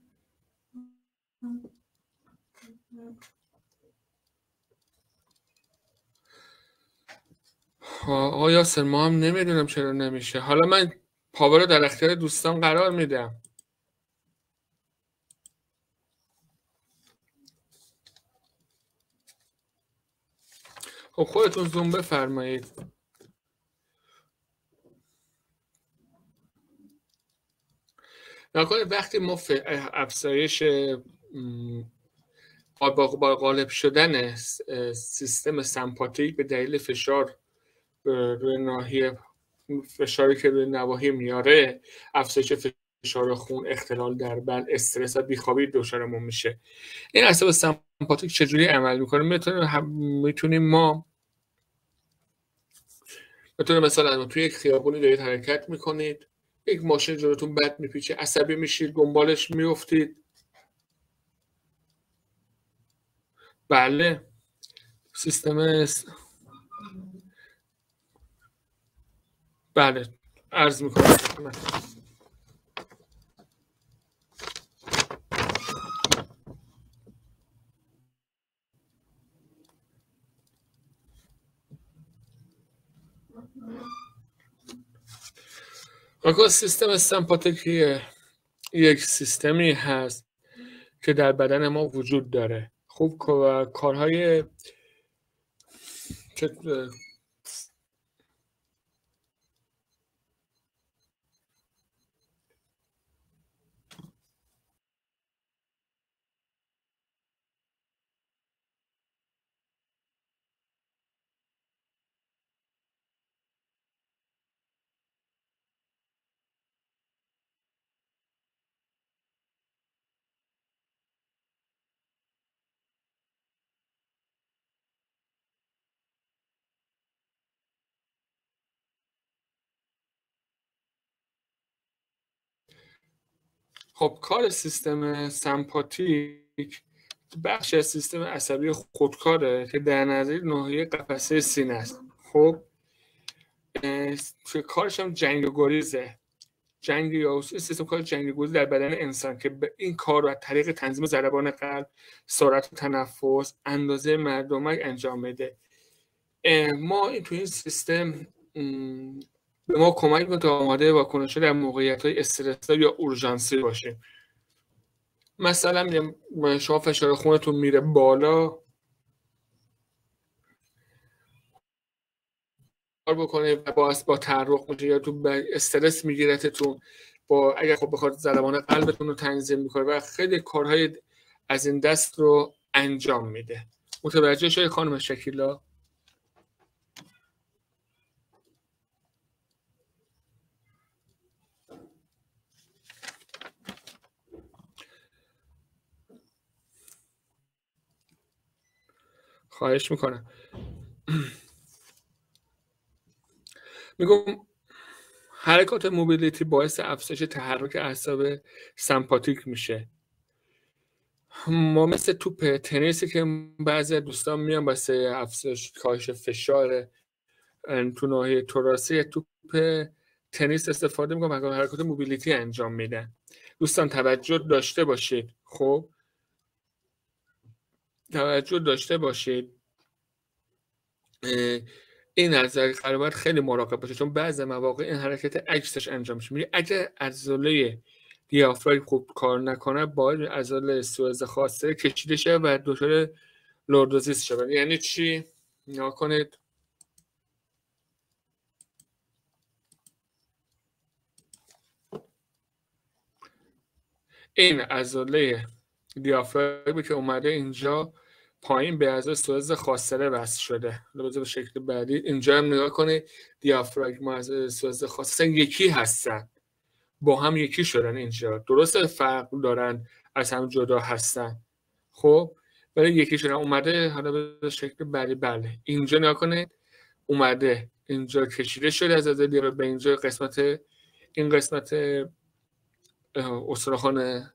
آقا یاسر ما هم نمیدونم چرا نمیشه. حالا من پاور رو در اختیار دوستان قرار میدم. خب خودتون زوم بفرمایید. نکنه وقتی ما افزایش با غالب شدن سیستم سمپاتیک به دلیل فشار روی ناحیه، فشاری که روی نواحی میاره، افزایش فشار خون، اختلال در بند، استرس و بیخوابی دچارمون میشه. این عصب سمپاتیک چجوری عمل میکنه؟ میتونیم ما مثلا توی یک خیابونی دارید حرکت میکنید، یک ماشین جلوتون بد میپیچه، عصبی میشید، دنبالش میافتید. بله سیستم بله عرض میکنم. سیستم سمپاتیک یک سیستمی هست که در بدن ما وجود داره. خوب کارهای خب کار سیستم سمپاتیک بخش از سیستم عصبی خودکاره که در نظیر ناحیه قفسه سینه است. خب کارش هم جنگ و گریزه. سیستم کار جنگ و گریز در بدن انسان که این کار رو از طریق تنظیم ضربان قلب، سرعت تنفس، اندازه مردمک انجام میده. ما تو این سیستم به ما کمک میکنه تا آماده واکنش در موقعیت‌های استرس‌زا یا اورژانسی باشیم. مثلا شما فشار خونتون میره بالا، کار بکنه و با تعرق میشه یا تو استرس میگیرتتون، با اگر خب بخواد ضربان قلبتون رو تنظیم میکنه و خیلی کارهای از این دست رو انجام میده. متوجه شدید خانم شکیلا؟ خواهش میکنم. میگم حرکات موبیلیتی باعث افزایش تحرک اعصاب سمپاتیک میشه. ما مثل توپ تنیسی که بعضی دوستان میان واسه افزایش کاهش فشار تو ناحیه توراسی توپ تنیس استفاده میکنن و حرکات موبیلیتی انجام میدن. دوستان توجه داشته باشید. خب توجه داشته باشید، این نظر قرار باید خیلی مراقب باشه، چون بعضی مواقع این حرکت عکسش انجام میشه. میگه اگه عضله دیافراگم خوب کار نکنه باید عضله سوئز خاصه کشیده شه و دچار لوردوزیس شه. یعنی چی؟ نگاه کنید، این عضله دیافراگمی که اومده اینجا پایین به عضله سوئز خاصره وصل شده. به شکل بعدی اینجا هم نگاه کنید، دیافراگم و عضله سوئز خاصره یکی هستن، با هم یکی شدن. اینجا درسته فرق دارن، از هم جدا هستن، خب ولی یکی شدن. اومده حالا به شکل بعدی، بله اینجا نگاه کنید، اومده اینجا کشیده شده از عضله به اینجا قسمت، این قسمت استخوان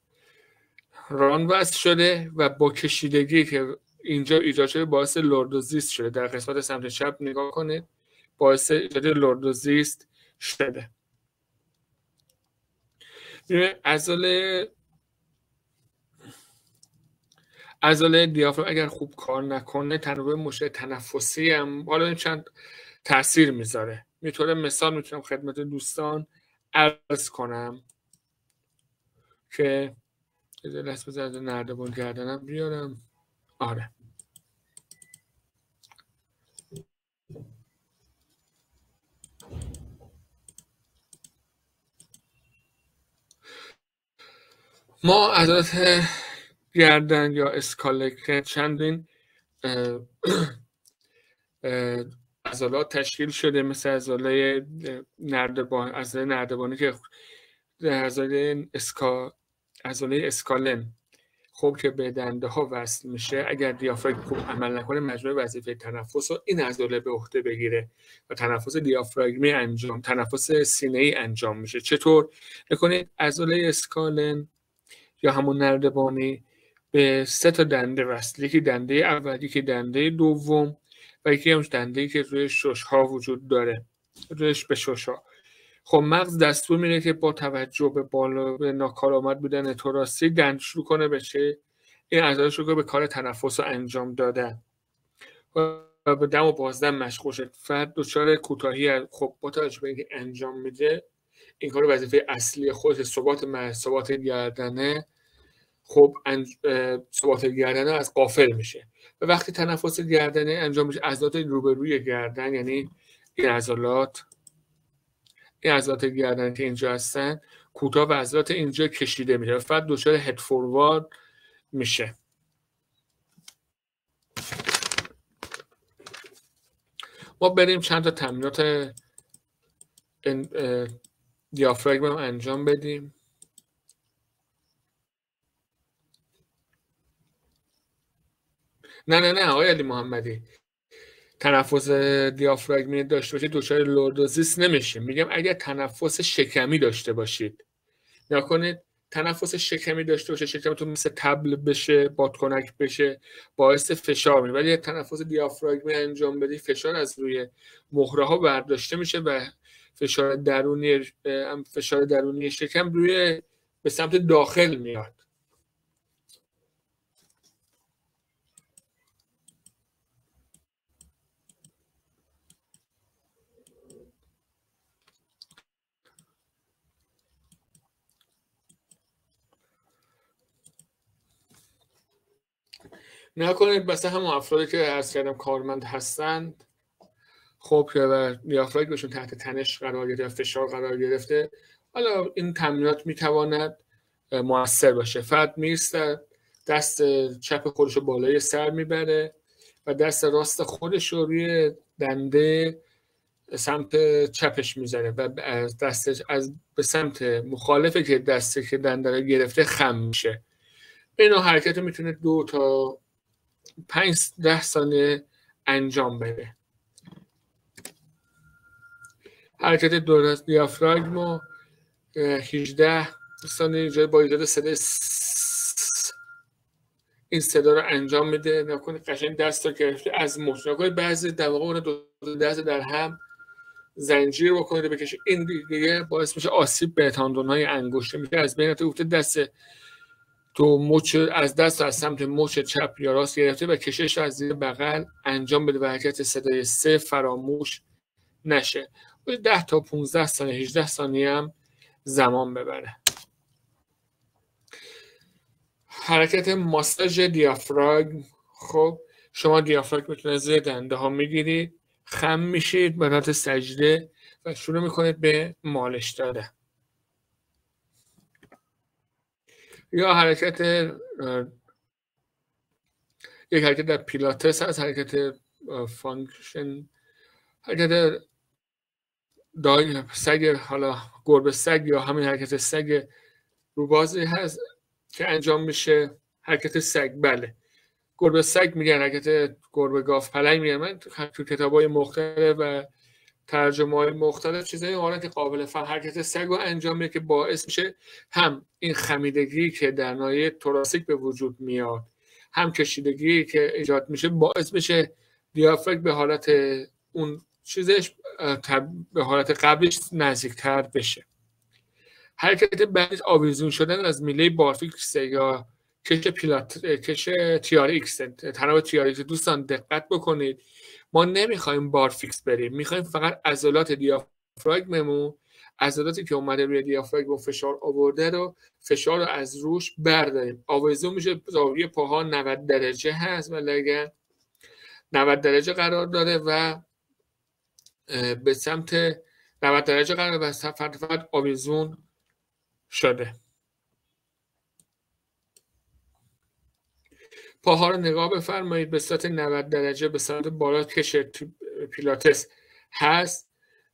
ران وصل شده و با کشیدگی که اینجا ایجاد شده باعث لوردوزیست شده. در قسمت سمت چپ نگاه کنید، باعث ایجاد لوردوزیست شده. عضله دیافراگم اگر خوب کار نکنه تنوع مشکل تنفسی هم حالا چند تاثیر میذاره. میتونه مثال میتونم خدمت دوستان عرض کنم که لحظه بذارید نردبان گردنم بیارم. آره ما عضلات گردن یا اسکالک چندین عضلات تشکیل شده، مثل عضله نردبان، عضله نردبانی که عضله اسکالن خب که به دنده ها وصل میشه. اگر دیافراگم خوب عمل نکنه مجموعه وظیفه تنفس رو این عضله به عهده بگیره و تنفس دیافراگمی انجام، تنفس سینه‌ای انجام میشه. چطور؟ نکنید عضله اسکالن یا همون نردبانی به 3 تا دنده وصل، یکی دنده اول، یکی دنده دوم و یکی همون دنده‌ای که روی شش‌ها وجود داره، رویش به شش‌ها. خب مغز دستور میده که با توجه به بالا به ناکارآمد بودن توراسی دند شروع کنه به چه؟ این عضله شروع کنه به کار تنفس رو انجام دادن و به دم و بازدم مشغول شد. فرد دچار کوتاهی، خب با توجه به اینکه انجام میده این کار وظیفه اصلی خودش ثبات گردنه، خب ثبات گردنه از غافل میشه و وقتی تنفس گردنه انجام میشه عضلات روبروی گردن، یعنی این عضلات گردن که اینجا هستن کوتاه و عضلات اینجا کشیده میشه و فرد دچار هد فوروارد میشه. ما بریم چند تا تمرینات دیافراگم انجام بدیم. نه آقای علی محمدی، تنفس دیافراگمی داشته باشید دچار لوردوزیس نمیشه. میگم اگر تنفس شکمی داشته باشید، نکنید تنفس شکمی داشته باشه، شکمتون مثل تبل بشه، بادکنک بشه، باعث فشار میشه. ولی تنفس دیافراگمی انجام بدی فشار از روی مهره ها برداشته میشه و فشار درونی شکم روی به سمت داخل میاد. نکنید مثلا همون افرادی که عرض کردم کارمند هستند، خب که دیافراگمشون تحت تنش قرار گرفته، فشار قرار گرفته، حالا این تمرینات میتواند موثر باشه. فرد میسته، دست چپ خودش رو بالای سر میبره و دست راست خودش رو روی دنده سمت چپش میزنه و دستش از به سمت مخالفه که دستی که دنده رو گرفته خم میشه. این حرکت رو میتونه 2 تا 5-10 ثانیه انجام بده. حرکت دور دیافراگم و 18 ثانیه با ایجاد صدای این صدا رو انجام میده. نکنید قشنگ دست رو گرفته از مچ. نکنید بعضی در واقع اون دو دست در هم زنجیر بکنید بکشید. این دیگه باعث میشه آسیب به تاندون‌های انگشت میشه. از بین افت دست تو مچ از دست از سمت مچ چپ یا راست گرفته و کشش رو از زیر بغل انجام بده و حرکت صدای 3 فراموش نشه. 10 تا 15 ثانیه 18 ثانیه هم زمان ببره. حرکت ماساژ دیافراگم. خب شما دیافراگم میتونه زیر دنده ها میگیرید، خم میشید به حالت سجده و شروع میکنید به مالش دادن. یا حرکت یک حرکت در پیلاتس هست، حرکت فانکشن، حرکت دای سگ، حالا گربه سگ یا همین حرکت سگ روبازی هست که انجام میشه. حرکت سگ، بله گربه سگ میگن، حرکت گربه گاف پلنگ میگن. من تو کتاب‌های مختلف و ترجمه‌های مختلف چیزای حالت قابل فهم حرکت سگ رو انجام میده که باعث میشه هم این خمیدگی که در ناحیه توراسیک به وجود میاد، هم کشیدگی که ایجاد میشه باعث میشه دیافراگم به حالت اون چیزش به حالت قبلش نزدیکتر بشه. حرکت بعدی آویزون شدن از میله بارفیکس یا کش تیار ایکس، تناب تیار ایکس. دوستان دقت بکنید، ما نمیخوایم بارفیکس بریم، میخوایم فقط عضلات دیافراگممون، عضلاتی که اومده روی دیافراگم و فشار آورده رو فشار رو از روش برداریم. آویزون میشه، زاویه پاها 90 درجه هست و لگن 90 درجه قرار داره و به سمت 90 درجه قرار و فقط آویزون شده. پاها رو نگاه بفرمایید به صورت 90 درجه به سمت بالا کش پیلاتس هست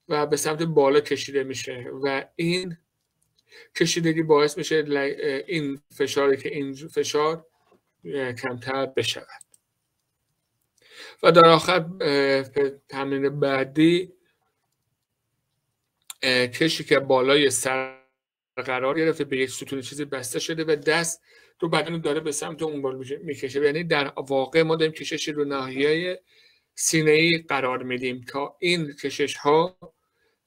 و به سمت بالا کشیده میشه و این کشیدگی باعث میشه این فشاری که این فشار کمتر بشود. و در آخر تمرین بعدی کشی که بالای سر قرار گرفته به یک ستون چیزی بسته شده و دست تو بدن داره به سمت اون بالا میکشه. یعنی در واقع ما داریم کششی رو ناحیه سینه‌ای قرار میدیم تا این کشش ها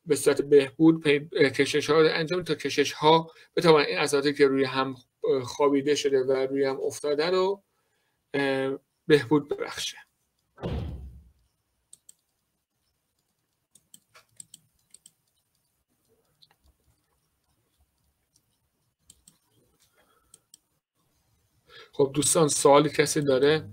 به صورت بهبود کشش ها انجام تا کشش ها بتوانن این عضلاتی که روی هم خوابیده شده و روی هم افتاده رو بهبود ببخشه. خب دوستان سوالی کسی داره؟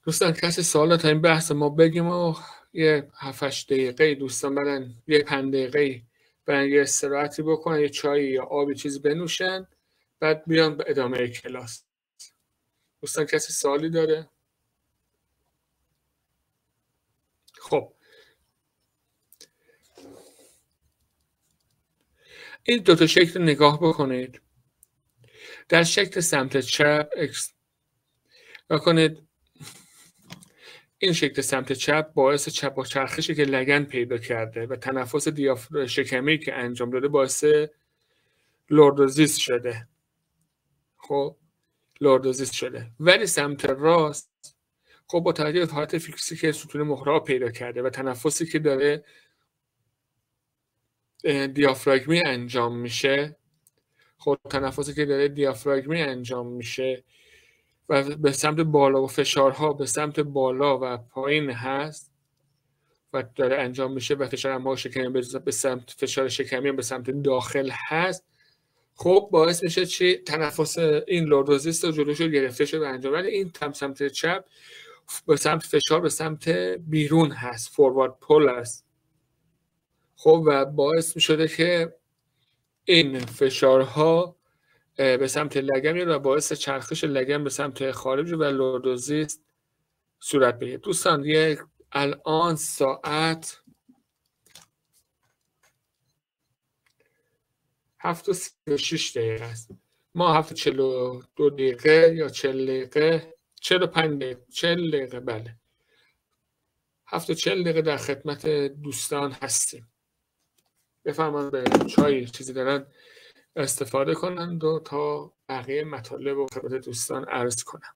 دوستان کسی سوال تا این بحث ما بگیم و یه 7-8 دقیقه دوستان برن یه 5 دقیقه برن یه استراحتی بکنن، یه چای یا آبی چیزی بنوشن، بعد بیان به ادامه کلاس. دوستان کسی سوالی داره؟ خب این دو تا شکل نگاه بکنید. در شکل سمت چپ کنید، این شکل سمت چپ باعث چپ و چرخشی که لگن پیدا کرده و تنفس شکمی که انجام داده باعث لوردوزیس شده. خب لوردوزیس شده. ولی سمت راست خب با توجه به حالت فیکسی که ستون مخرا پیدا کرده و تنفسی که داره دیافراگمی انجام میشه، خب تنفسی که داره دیافراگمی انجام میشه و به سمت بالا و فشارها به سمت بالا و پایین هست و داره انجام میشه و فشار امعاء شکمی به سمت فشار شکمی به سمت داخل هست، خب باعث میشه چی؟ تنفس این لوردوزیس رو جلوشو گرفته شده و انجام. ولی این سمت چپ به سمت فشار به سمت بیرون هست، فوروارد پول هست. خب و باعث میشده که این فشارها به سمت لگن میاد و باعث چرخش لگن به سمت خارج و لوردوزیس صورت بگیره. دوستان الان ساعت 7:36 است. ما هفته 42 دقیقه یا 40 دقیقه 45 دقیقه 40 دقیقه بله هفته 40 دقیقه در خدمت دوستان هستیم. بفرمایید به چای چیزی دارن استفاده کنند و تا بقیه مطالب و خدمت دوستان عرض کنم.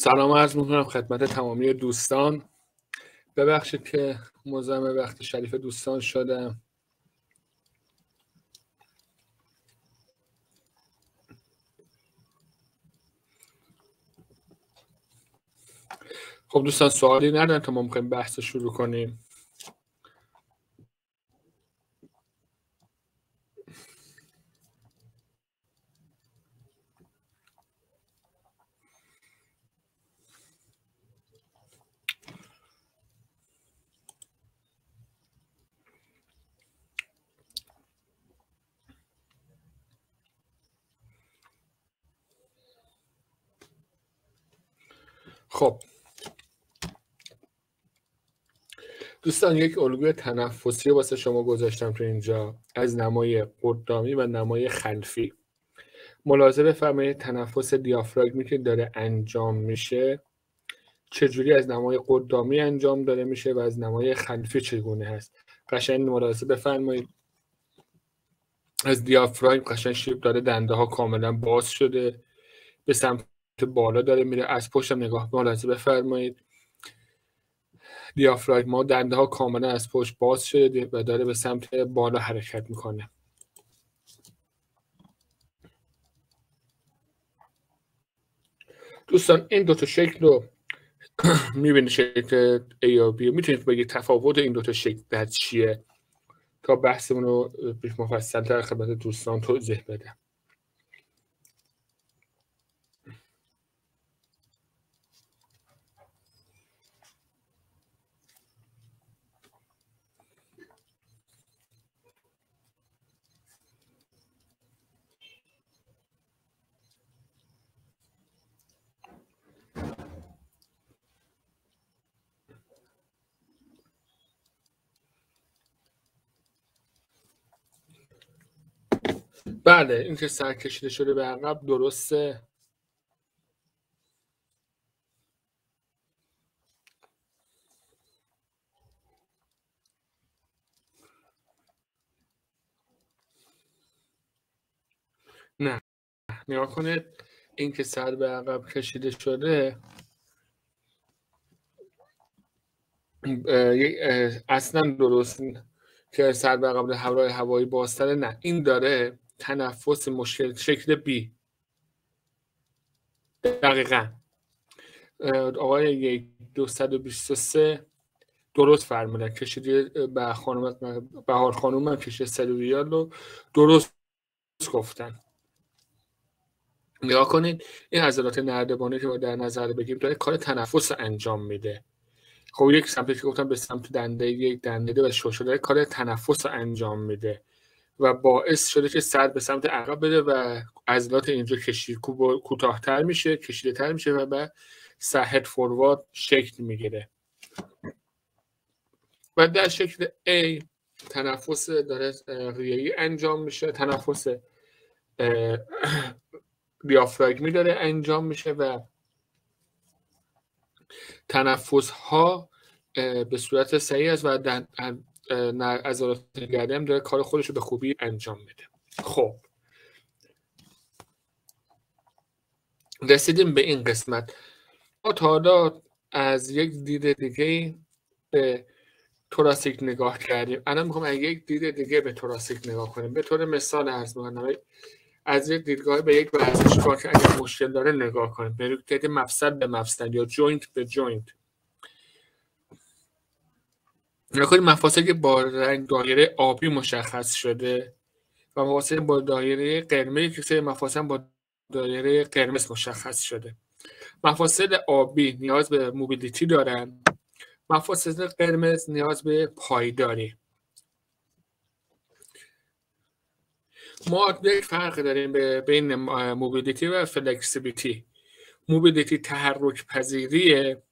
سلام عرض میکنم خدمت تمامی دوستان. ببخشید که مزاحم وقت شریف دوستان شدم. خب دوستان سوالی ندارن تا ما میخوایم بحث رو شروع کنیم؟ خب دوستان یک الگوی تنفسی واسه شما گذاشتم تو اینجا از نمای قدامی و نمای خلفی. ملاحظه بفرمایید تنفس دیافراگمی که داره انجام میشه چجوری از نمای قدامی انجام داره میشه و از نمای خلفی چگونه هست. قشنگ ملاحظه بفرمایید از دیافراگم قشنگ شیب داره، دنده ها کاملا باز شده، به سمت بالا داره میره. از پشتم نگاه ملاحظه بفرمایید دیافراگم ها دنده ها کاملا از پشت باز شده و داره به سمت بالا حرکت میکنه. دوستان این دوتا شکل رو میبینید، شکل A و B، میتونید بگید تفاوت این دوتا شکل در چیه تا بحثمون رو مفصل تر خدمت دوستان توضیح بدم. بله این که سر کشیده شده به عقب درسته. نه نگاه کنید این که سر به عقب کشیده شده اصلا درست که سر به عقب همراه هوایی بازتره. نه این داره تنفس مشکل شکل بی. دقیقا آقای 223 درست فرمودن. کشیدی بهار خانوم هم کشیده سلوریال رو درست گفتن. نگاه کنید این عضلات نردبانی که در نظر بگیریم داره کار تنفس انجام میده. خب یک سمتی که گفتم به سمت دنده یک دنده و شش داره کار تنفس انجام میده و باعث شده که سر به سمت عقب بده و عضلات اینجا کوتاه‌تر میشه، کشیده‌تر میشه و به هد فوروارد شکل میگیره. و در شکل A تنفس داره ریه‌ای انجام میشه، تنفس دیافراگمی داره انجام میشه و تنفس ها به صورت صحیح است و عضلات گرده هم داره کار خودش رو به خوبی انجام میده. خب رسیدیم به این قسمت. ما تا حالا از یک دید دیگه به توراسیک نگاه کردیم. الان میخوام از یک دید دیگه به توراسیک نگاه کنیم. به طور مثال عرض می‌کنم از یک دیدگاه به یک ورزشکار که اگر مشکل داره نگاه کنیم، به دید مفصل به مفصل یا جوینت به جوینت. نگاه کنید مفاصلی که با رنگ دایره آبی مشخص شده و مفاصل با دایره قرمزی که مفاصل با دایره قرمز مشخص شده. مفاصل آبی نیاز به موبیلیتی دارن، مفاصل قرمز نیاز به پایداری. ما یک فرق داریم بین موبیلیتی و فلکسیبیلیتی. موبیلیتی تحرک پذیریه،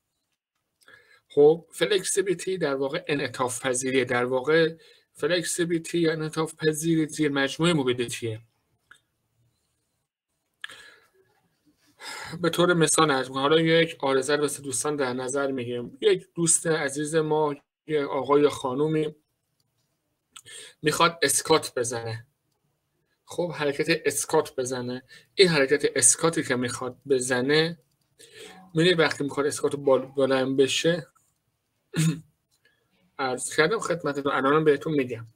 خب فلکسیبیلیتی در واقع انعطاف پذیریه. در واقع فلکسیبیلیتی یا انعطاف پذیری زیر مجموعه موبیلیتیه. به طور مثال حالا یک عارضه واسه دوستان در نظر میگیم. یک دوست عزیز ما، یک آقای خانومی میخواد اسکات بزنه. خب حرکت اسکات بزنه. این حرکت اسکاتی که میخواد بزنه می‌دونید وقتی میخواد اسکات بلند بشه عرض کردم خدمتتون، الانم بهتون میگم.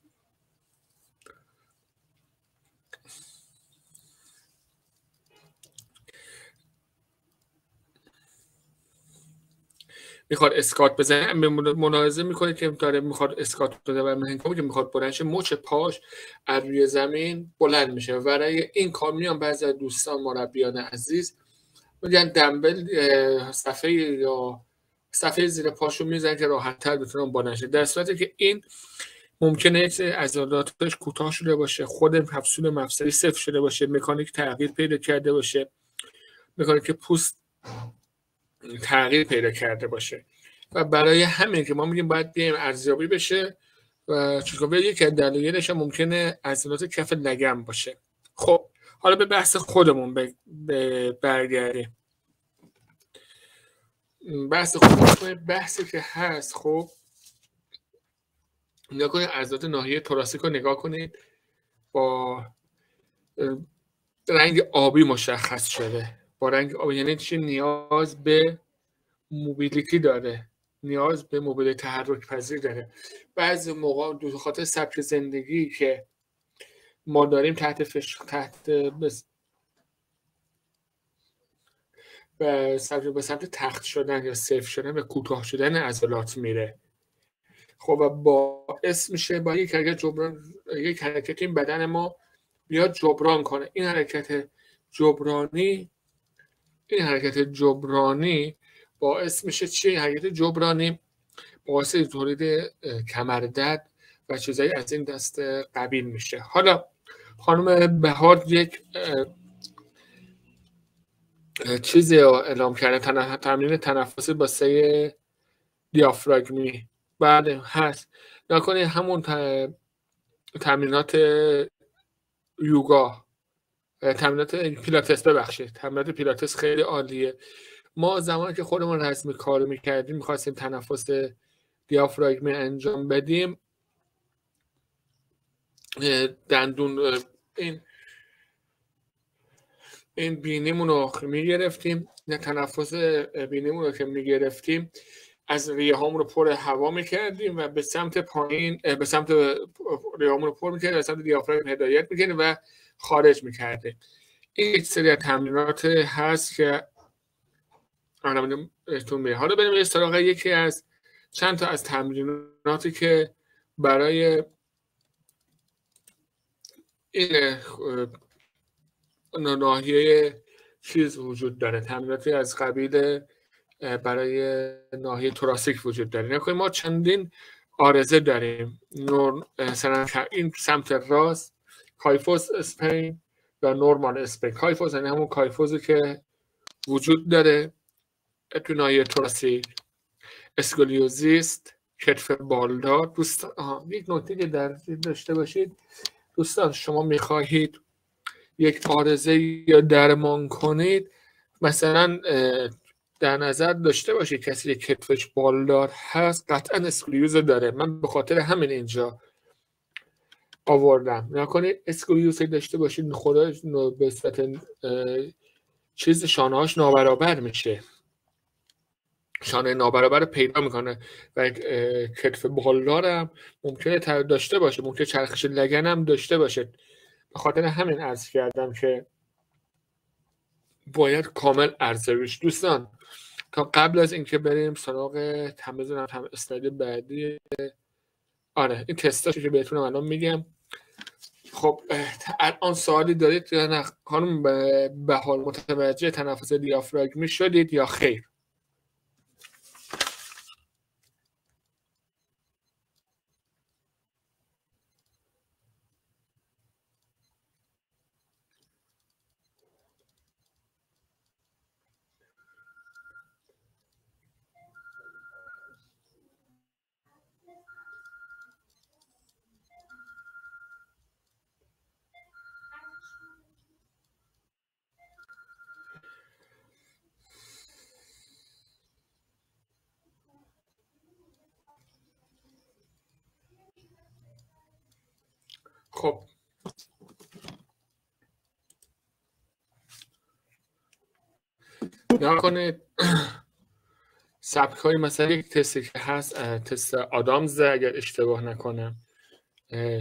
میخواد اسکات بزنه، ملاحظه میکنه که داره میخواد اسکات بزنه و هنگامی که میخواد بلند شه مچ پاش از روی زمین بلند میشه. و برای این کار میان بعضی از دوستان مربیان عزیز میگن دنبل صفحه زیر پاشو میزنن که راحت‌تر بتونن بلند شه، در صورتی که این ممکنه عضلاتش کوتاه شده باشه، خود کپسول مفصلی صفر شده باشه، مکانیک تغییر پیدا کرده باشه، مکانیک پوست تغییر پیدا کرده باشه. و برای همین که ما میگیم باید بیایم ارزیابی بشه و چون یکی از دلایلش ممکنه عضلات کف لگن باشه. خب حالا به بحث خودمون برگردیم. بحثی که هست، خب نگاه کنید عضلات ناحیه توراسیک رو نگاه کنید، با رنگ آبی مشخص شده. با رنگ آبی یعنی چی؟ نیاز به موبیلیتی داره، نیاز به موبیلیتی، تحرک پذیر داره. بعضی موقع دو خاطر سبک زندگی که ما داریم تحت به سمت تخت شدن یا صفر شدن و کوتاه شدن عضلات میره. خب و باعث میشه با یک حرکت این بدن ما بیاد جبران کنه. این حرکت جبرانی باعث میشه چی؟ حرکت جبرانی باعث تولید کمردرد و چیزایی از این دست قبیل میشه. حالا خانم بهار یک چیزی رو اعلام کرده، تمرین تنفسی با سه دیافراگمی. بله هست، نکنید همون تمرینات یوگا، تمرینات پیلاتس خیلی عالیه. ما زمانی که خودمون رسمی کار میکردیم میخواستیم تنفس دیافراگمی انجام بدیم، دندون این بینیمون رو میگرفتیم، تنفس بینیمون رو که میگرفتیم از ریه هامون رو پر هوا میکردیم و به سمت پایین به سمت ریه هامون رو پر میکردیم و سمت دیافراگم هدایت میکردیم و خارج میکردیم. این یک سری تمرینات هست که بهتون میگم. حالا بریم سراغ یکی از چند تا از تمریناتی که برای این ناحیه چیز وجود داره، تمریناتی از قبیل برای ناحیه توراسیک وجود داره. نکنید ما چندین آرزه داریم. این سمت راست کایفوس اسپین و نورمال اسپین. کایفوس یعنی همون کایفوزی که وجود داره تو ناحیه توراسیک. اسکولیوزیست، کتف بالدار. دوستان یک نکته که داشته باشید، دوستان شما میخواهید یک آرزه یا درمان کنید، مثلا در نظر داشته باشید کسی که کتفش بالدار هست قطعا اسکلیوز داره. من به خاطر همین اینجا آوردم. نکنید اسکلیوز داشته باشید خودش به صورت چیز شانه‌هاش نابرابر میشه، شانه نابرابر پیدا میکنه و کتف بالدار هم ممکنه داشته باشه، ممکنه چرخش لگن هم داشته باشه. به خاطر همین عرض کردم که باید کامل ارزش. دوستان تا قبل از اینکه بریم سراغ تمرین اسلاید بعدی، این تستاشو که بهتونم الان میگم. خب الان سوالی دارید یا نه خانم بهار؟ متوجه تنفس دیافراگمی شدید یا خیر؟ خب نکنید سبک های مثلا یک تستی که هست تست آدامز، اگر اشتباه نکنم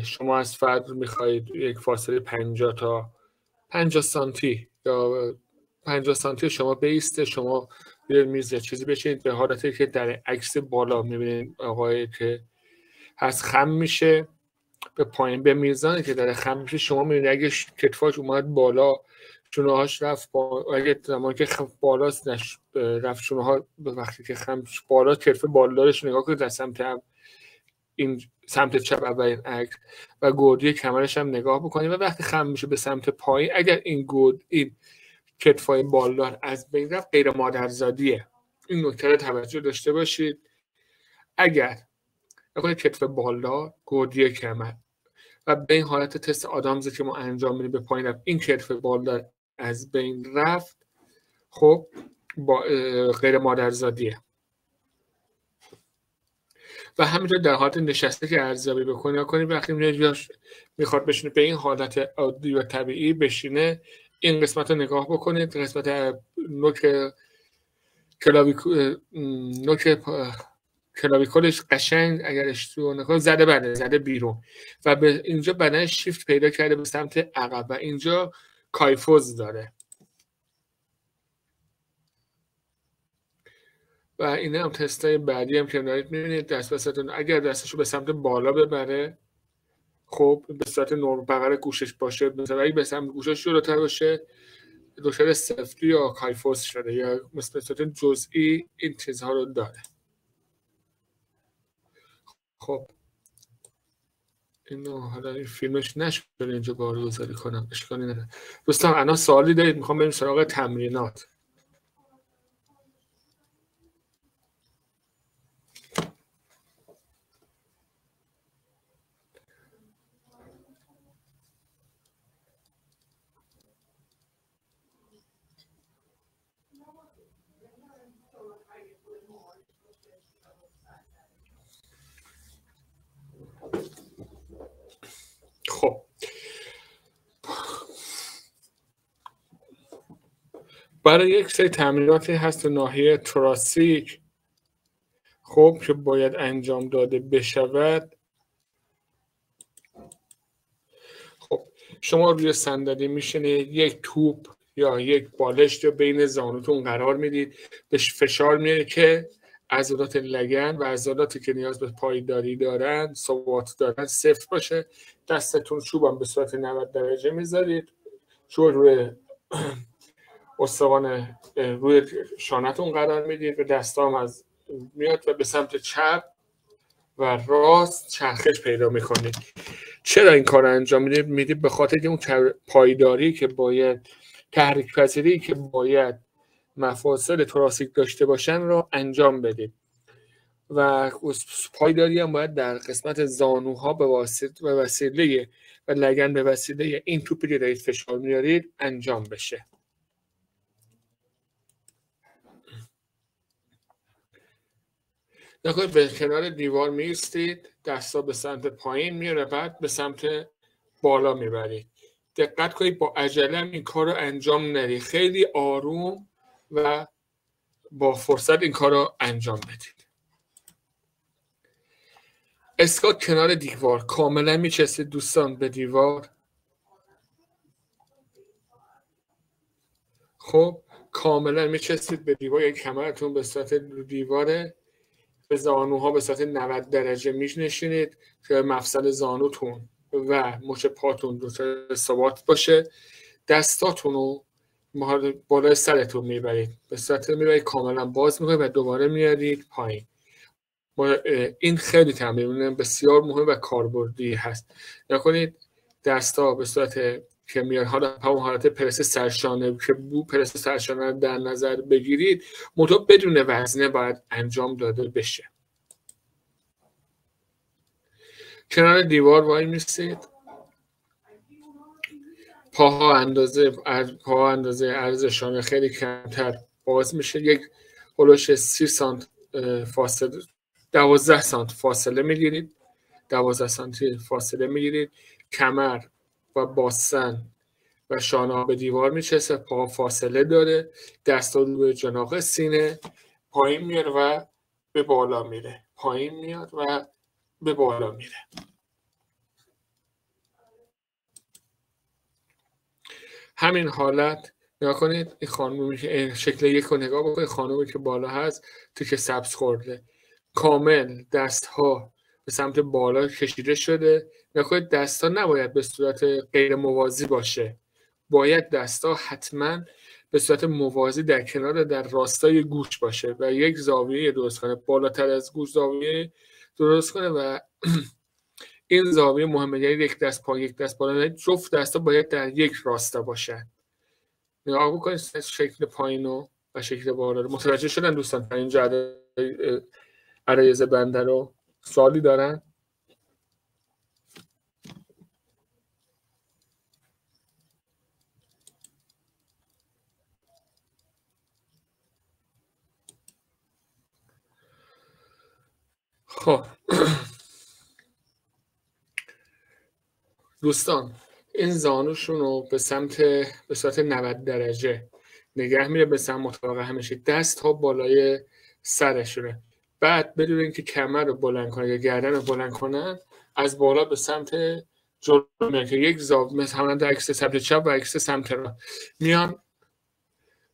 شما از فرد میخواهید یک فاصله 50 تا 50 سانتی یا 50 سانتی شما بیسته، شما روی میز یا چیزی بشینید به حالتی که در عکس بالا میبینید آقای که هست خم میشه به پایین به میزانی که در خم میشه شما میبینید اگه کتفاش اومد بالا شونه‌هاش رفت اگه زمانی که بالاست رفت شونه‌ها به وقتی که خم بالا کتف بالادارش نگاه کنید در سمت این سمت چپ اولین عکس و گودی کمرش هم نگاه بکنید و وقتی خم میشه به سمت پایین اگر این کتفای بالدار از بین رفت غیر مادرزادیه. این نکته رو توجه داشته باشید. اگر کتف بالدار گودی کمر و به این حالت تست آدامز که ما انجام میدیم به پایین رفت این کتف بالدار از بین رفت، خب با غیر مادرزادیه. و همینطور در حالت نشسته که ارزیابی بکنید وقتی میخواد بشینه به این حالت عادی و طبیعی بشینه این قسمت رو نگاه بکنید، قسمت نوک کلاویکولش قشنگ اگر اشتباه نکنم زده بیرون و به اینجا بدنش شیفت پیدا کرده به سمت عقب و اینجا کایفوز داره و این هم تستای بعدی هم که دارید میبینید دست بستون اگر دستشو به سمت بالا ببره خب به صورت نرم بغل گوشش باشه، مثلا اگه به سمت گوشش جلوتر باشه دچار سفتی یا کایفوز شده یا مثبت جزئی این چیزها رو داره. خب اینو حالا این فیلمش نشد اینجا بارگذاری کنم، اشکالی نداره. دوستان الان سوالی دارید؟ میخوام بریم سراغ تمرینات. خب برای یک سری تمریناتی هست ناحیه توراسیک خب که باید انجام داده بشود. خب شما روی صندلی میشینید، یک توپ یا یک بالشت رو بین زانوتون قرار میدید، بهش فشار میارید که عضلات لگن و عضلاتی که نیاز به پایداری دارن ثبات دارن صفر باشه. دستتون چوبم به صورت 90 درجه میذارید، چوب روی استخوان روی شانتون قرار میدید و دستام از میاد و به سمت چپ و راست چرخش پیدا میکنید. چرا این کار رو انجام میدید؟ به خاطر که اون پایداری که باید تحریک پذیری که باید مفاصل توراسیک داشته باشن رو انجام بدید و پایداری هم باید در قسمت زانوها به وسیله و لگن به وسیله این توپی که دارید فشار میارید انجام بشه. نکنید به کنار دیوار میستید، دستا به سمت پایین میاره بعد به سمت بالا میبرید. دقت کنید با عجله این کار رو انجام ندید، خیلی آروم و با فرصت این کار رو انجام بدید. اسکات کنار دیوار کاملا میچستید دوستان به دیوار. خب کاملا میچستید به دیوار، یک کمرتون به صورت دیواره، به زانوها به صورت 90 درجه میشنشینید که مفصل زانوتون و مچ پاتون دوتا ثبات باشه. دستاتون رو بالای سرتون میبرید، به صورت میبرید کاملا باز میکنید و دوباره میارید پایین. این خیلی تمرین بسیار مهم و کاربردی هست. نکنید دستا به صورت که میاد همون حالت پرس سرشانه که پرس سرشانه در نظر بگیرید، منتها بدون وزنه باید انجام داده بشه. کنار دیوار وای میستید، پاها اندازه عرض شانه خیلی کمتر باز میشه، یک هلوش 30 سانت فاصله 12 سانت فاصله میگیرید، 12 سانتی فاصله میگیرید. کمر و باسن و شانه ها به دیوار میچسبه، پا فاصله داره، دست ها روی جناق سینه، پایین میاد و به بالا میره، پایین میاد و به بالا میره. همین حالت نگاه کنید، این خانومی که شکل یک رو نگاه بکنید، خانومی که بالا هست تیکه سبز خورده، کامل دست ها به سمت بالا کشیده شده. نگاه کنید دست ها نباید به صورت غیر موازی باشه، باید دست ها حتما به صورت موازی در کنار، در راستای گوش باشه و یک زاویه درست کنه، بالاتر از گوش زاویه درست کنه و این زاویه مهمه، یعنی یک دست پایین یک دست بالا، جفت دستا باید در یک راستا باشن. نگاه بکنید شکل پایین و شکل بالا رو. متوجه شدن دوستان تا اینجا عرایض بنده رو؟ سوالی دارن؟ خب دوستان این زانوشون رو به صورت 90 درجه نگه میره، به سمت مطابق همیشه، دست ها بالای سرشونه. بعد بدون اینکه کمر رو بلند کنن یا گردن رو بلند کنن، از بالا به سمت جلو میان که یک زاویه مثل همون در عکس سمت چپ و عکس سمت راست میان،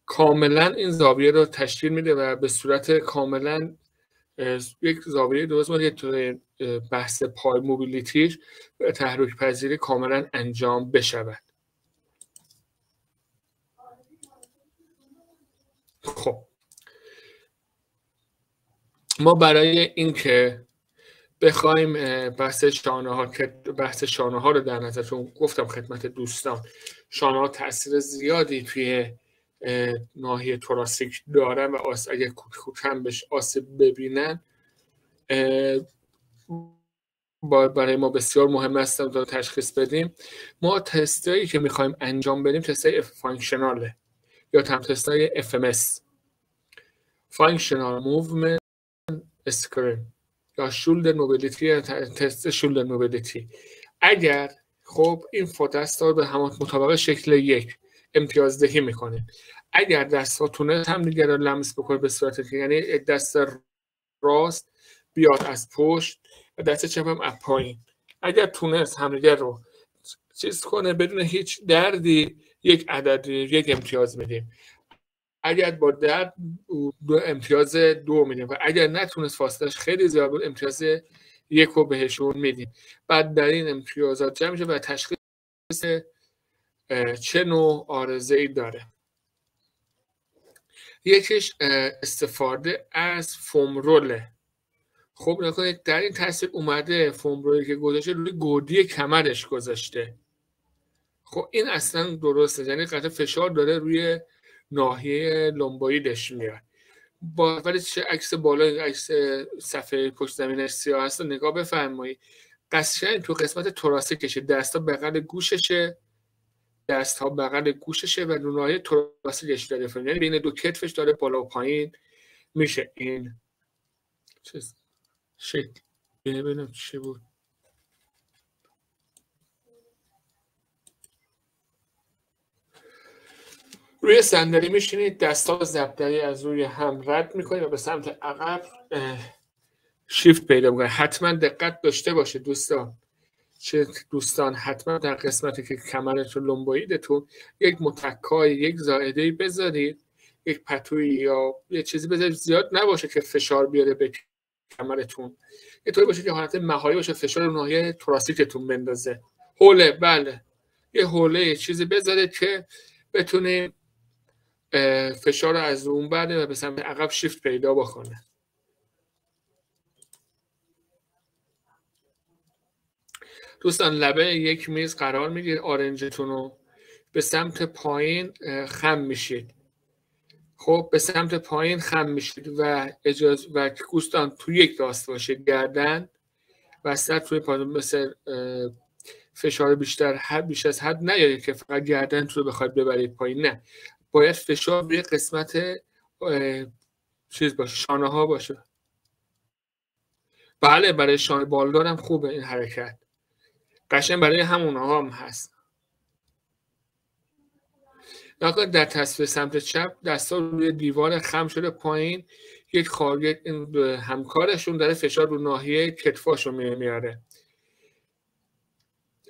کاملا این زاویه رو تشکیل میده و به صورت کاملا یک زاویه درست میده که بحث پای موبیلیتیش و تحریک پذیری کاملا انجام بشود. خب ما برای اینکه بخوایم بحث شانه ها رو در نظر، چون گفتم خدمت دوستان شانه ها تاثیر زیادی توی ناحیه توراسیک دارن و اگه کم بهش آسیب ببینن برای ما بسیار مهم است تا تشخیص بدیم. ما تستایی که میخوایم انجام بدیم تستای فانکشناله یا تستای FMS، فانکشنال موومنت اسکرین یا شولدر موبیلیتی یا تست شولدر موبیلیتی. اگر خب این دستا به همون مطابق شکل یک امتیازدهی میکنه، اگر دستا تونست هم دیگر رو لمس بکنه به صورت که یعنی دست راست بیاد از پشت و دست چپ هم از پایین، اگر تونست همدیگر رو چیز کنه بدون هیچ دردی یک عدد یک امتیاز میدیم، اگر با درد امتیاز 2 میدیم و اگر نتونست فاصلش خیلی زیاد بود امتیاز 1 رو بهشون میدیم. بعد در این امتیازات جمع میشه و تشخیص چه نوع عارضه‌ای داره. یکیش استفاده از فوم روله. خب نکنید در این تصویر اومده فوم رولی که گذاشته روی گودی کمرش گذاشته. خب این اصلا درسته، یعنی قطعا فشار داره روی ناحیه لومبویدش میاد. ولی چه عکس بالا، عکس صفحه پشت زمینش سیاه هست نگاه بفرمایید، قشنگ تو قسمت توراسیکشه، دستا بغل گوششه، دست‌ها بغل گوششه و رو ناحیه توراسیکش داره، یعنی بین دو کتفش داره بالا و پایین میشه. این چیز شکل ببینم چی بود. روی صندلی میشینید، دستا ضبطری از روی هم رد میکنید و به سمت عقب شیفت پیدا میکنید. حتما دقت داشته باشه دوستان حتما در قسمتی که کمرتون لومبویدتون یک متکای یک زائده‌ای بذارید، یک پتویی یا یه چیزی بذارید زیاد نباشه که فشار بیاره به کمرتون، یه طوری باشه که حالت مهاری باشه، فشار رو ناحیه توراسیکتون بندازه. حوله، بله یه حوله یه چیزی بذارید که بتونه فشار رو از اون برده و به سمت عقب شیفت پیدا بکنه. دوستان لبه یک میز قرار میگیرید، آرنجتون رو به سمت پایین خم میشید. خب به سمت پایین خم میشید و اجازه و دوستان تو یک راست باشه، گردن وسط روی پایین، مثل فشار بیش از حد نیارید که فقط گردن رو بخواید ببرید پایین، نه، باید فشار روی قسمت چیز باشه، شانه ها باشه. بله برای شانه بالدار هم خوبه این حرکت، قشنگ برای همونها هم هست. نگاه در تصویر سمت چپ دستا روی دیوار خم شده پایین، یک همکارشون داره فشار رو ناحیه کتفاشو میاره.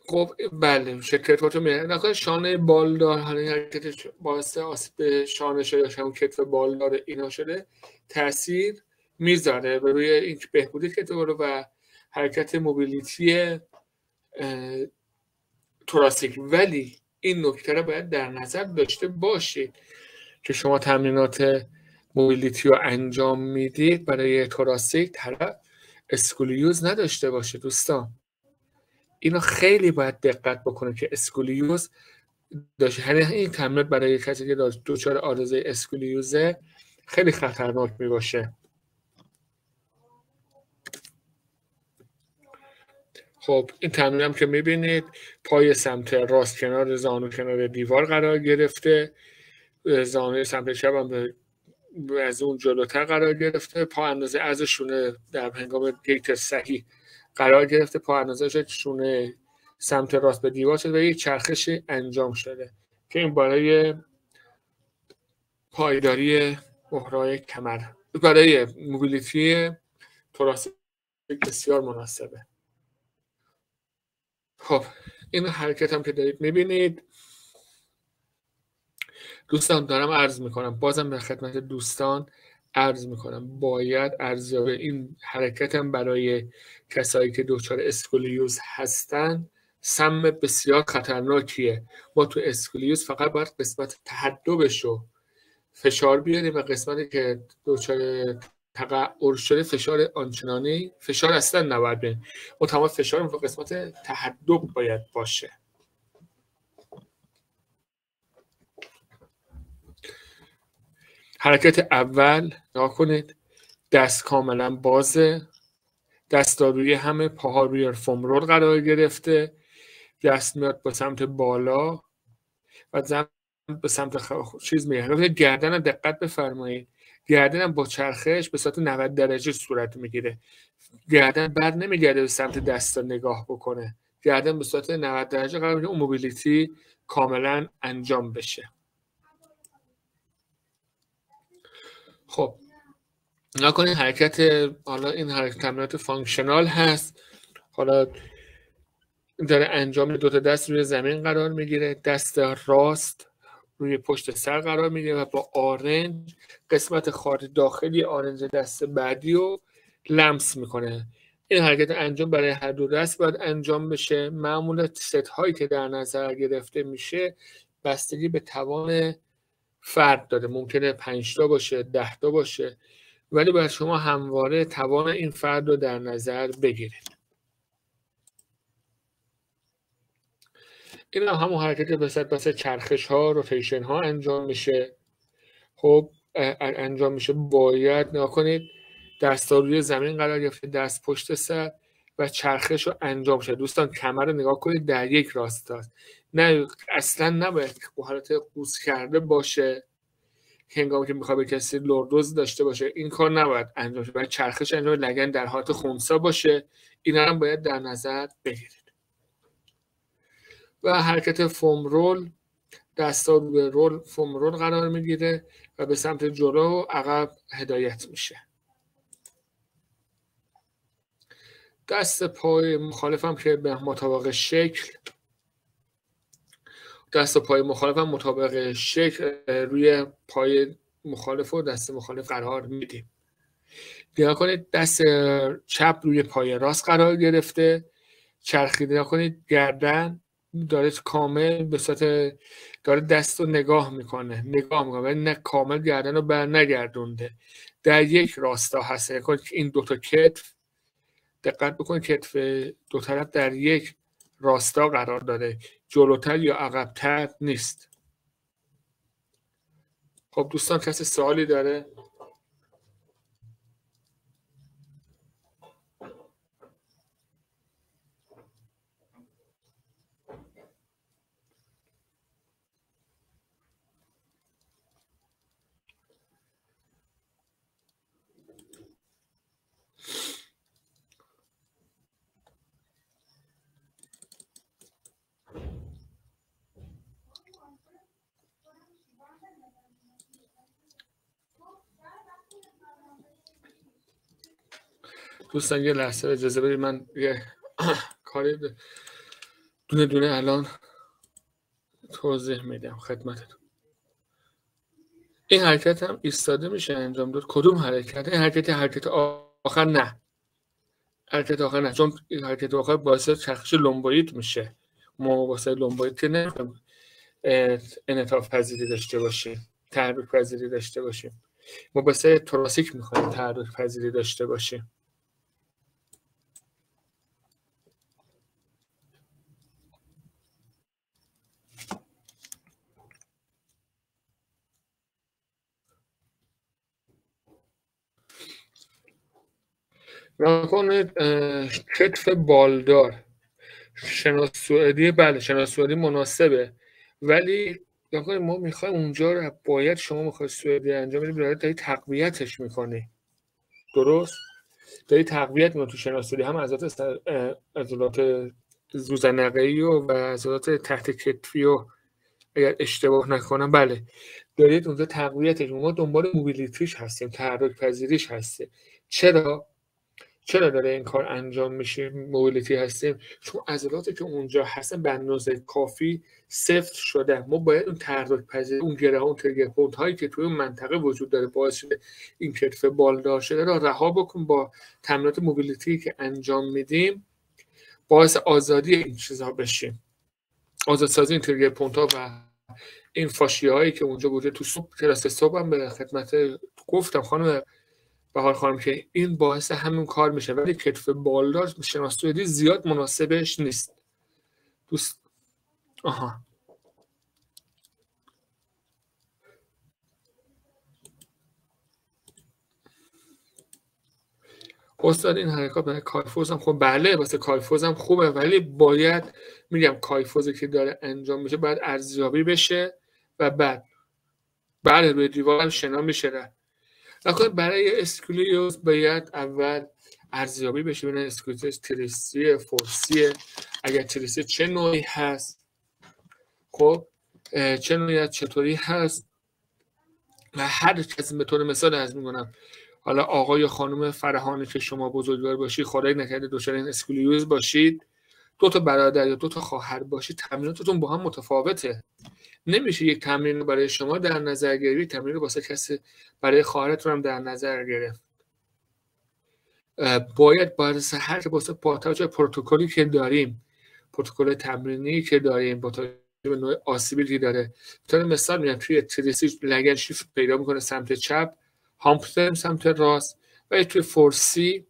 خب بله کتفاتو میاره. نگاه شانه بالدار، حالا این حرکتش باعث آسیب شانه شده یا همون کتف بالدار اینا شده تاثیر میذاره به روی این بهبودی کتف رو و حرکت موبیلیتی توراسیک. ولی این نکته رو باید در نظر داشته باشید که شما تمرینات موبیلیتی رو انجام میدید برای توراسیک طرف اسکولیوز نداشته باشه. دوستان اینو خیلی باید دقت بکنه که اسکولیوز داشته، یعنی این تمرینات برای کسی که دچار عارضه اسکولیوزه خیلی خطرناک میباشه. خب این تمرین هم که میبینید پای سمت راست کنار زانو کنار دیوار قرار گرفته، زانو سمت چپ هم از اون جلوتر قرار گرفته، پا اندازه از شونه در هنگام گیت صحیح قرار گرفته، پا اندازه شونه سمت راست به دیوار شده و یک چرخش انجام شده که این برای پایداری مهره‌های کمر برای موبیلیتی توراسیک بسیار مناسبه. خب این حرکت هم که دارید میبینید دوستان دارم عرض میکنم، بازم به خدمت دوستان عرض میکنم باید ارزیابی این حرکت هم برای کسایی که دچار اسکولیوز هستن سم بسیار خطرناکیه. ما تو اسکولیوز فقط باید قسمت تهدبش رو فشار بیاریم و قسمتی که دچار تقعر شده فشار آنچنانی فشار اصلا نباید بریم، ما تمام فشارمون رو قسمت تهدب باید باشه. حرکت اول نگاه کنید، دست کاملا بازه، دست روی همه پاها روی فوم رول قرار گرفته، دست میاد به سمت بالا و زن به سمت چیز میگه. گردن دقت بفرمایید، گردن با چرخش به صورت 90 درجه صورت میگیره، گردن بعد نمیگرده به سمت دستا نگاه بکنه، گردن به صورت 90 درجه قرار میده اون موبیلیتی کاملا انجام بشه. خب نکنید حرکت، حالا این حرکت تمرینات فانکشنال هست، حالا داره انجام دو تا دست روی زمین قرار میگیره، دست راست روی پشت سر قرار میگیره و با آرنج قسمت خارج داخلی آرنج دست بعدی رو لمس میکنه. این حرکت انجام برای هر دو دست باید انجام بشه. معمولا ست هایی که در نظر گرفته میشه بستگی به توان فرد داره، ممکنه 5 تا باشه 10 تا باشه، ولی باید شما همواره توان این فرد رو در نظر بگیرید. این هم همون حرکت بس چرخش ها روتیشن ها انجام میشه. خب انجام میشه باید نگاه کنید دستا روی زمین قرار گرفته، دست پشت سر و چرخش رو انجام شد. دوستان کمر رو نگاه کنید در یک راستاست، نه اصلا نباید به حالت قوس کرده باشه که هنگامی که میخواد به کسی لوردوز داشته باشه این کار نباید انجام شه، باید چرخش انجام لگن در حالت خنثی باشه. اینا هم باید در نظر بگیرید. و حرکت فوم رول، دستا روی رول فوم رول قرار میگیره و به سمت جلو و عقب هدایت میشه. دست پای مخالفم که به مطابق شکل، دست پای مخالفم مطابق شکل روی پای مخالف و دست مخالف قرار میدیم. نگاه کنید دست چپ روی پای راست قرار گرفته، چرخیده. نگاه کنید گردن داره کامل به صورت داره دست رو نگاه میکنه ولی نه کامل گردن رو بر نگردونده، در یک راستا هست. نگاه این دوتا کتف دقت بکنید کتف دو طرف در یک راستا قرار داره، جلوتر یا عقبتر نیست. خب دوستان کسی سوالی داره؟ دوستان یه لحظه اجازه بدید من یه کاری دونه دونه الان توضیح میدم خدمتتون. این حرکت هم ایستاده میشه انجام داد. کدوم حرکت؟ این حرکت آخر نه. حرکت آخر نه، چون این حرکت آخر باعث چرخش لومبوید میشه. ما واسه لومبوید که نمیخوایم انعطاف پذیری داشته باشیم، تحرک پذیری داشته باشیم. ما واسه توراسیک میخوایم تحرک پذیری داشته باشیم. نکنید کتف بالدار شناس سوئدی، بله شناس سوئدی مناسبه، ولی ما میخوایم اونجا رو باید شما میخواید سوئدی انجام بدید، داری تقویتش میکنی، درست؟ داری تقویت میکنی تو شناس سوئدی، هم عضلات زوزنقه‌ای و عضلات تحت کتفی و اگر اشتباه نکنم بله دارید اونجا تقویتش. ما دنبال موبیلیتیش هستیم، تحرک پذیریش هستیم. چرا داره این کار انجام میشه؟ موبیلیتی هستیم چون عضلاتی که اونجا هستن به اندازه کافی سفت شده. ما باید اون تحرک پذیری، اون گره ها، اون تریگر پوینت هایی که توی اون منطقه وجود داره باعث شده این کتف بالدار شده را رها بکن. با تمرینات موبیلیتی که انجام میدیم باعث آزادی این چیزها بشیم، آزادسازی این تریگر پوینت ها و این فاشیه هایی که اونجا بوده. تو کلاس صبح هم به خدمت گفتم خانم بهار خانم که این باعث همین کار میشه، ولی کتف بالدار شناس سوئدی زیاد مناسبش نیست. دوست استاد این حرکات برای کایفوز هم خوب، بله واسه کایفوز هم خوبه، ولی باید میگم کایفوزی که داره انجام میشه باید ارزیابی بشه و بعد بله روی دیوار هم شنا میشه. برای اسکولیوز باید اول ارزیابی بشه ببینن اسکولیوز تریسی فورسی، اگر تریسی چه نوعی هست، خب چه نوعی چطوری هست. و هر کسی به طور مثال از میگونم حالا آقای یا خانم فرهانی که شما بزرگوار باشید، خدای نکرده دچار این اسکولیوز باشید، 2 تا برادر یا 2 تا خواهر باشید، تمریناتتون با هم متفاوته. نمیشه یک تمرین رو برای شما در نظر گرفت، تمرین رو واسه کسی برای خواهرتون هم در نظر گرفت. باید هر که واسه توجه پروتکلی که داریم، پروتکل تمرینی که داریم با توجه به نوع آسیبی که داره، مثلا مثال میگم توی تریسی لگن شیفت پیدا میکنه سمت چپ، هامپ داریم سمت راست، و توی فورسی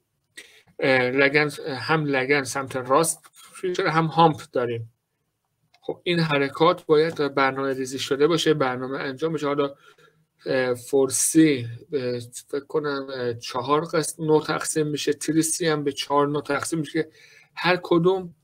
هم لگن سمت راست هم هامپ داریم. خب این حرکات باید برنامه ریزی شده باشه، برنامه انجام بشه. حالا فورسی فکر کنم 4 نوع تقسیم میشه، تریسی هم به 4 نوع تقسیم میشه، هر کدوم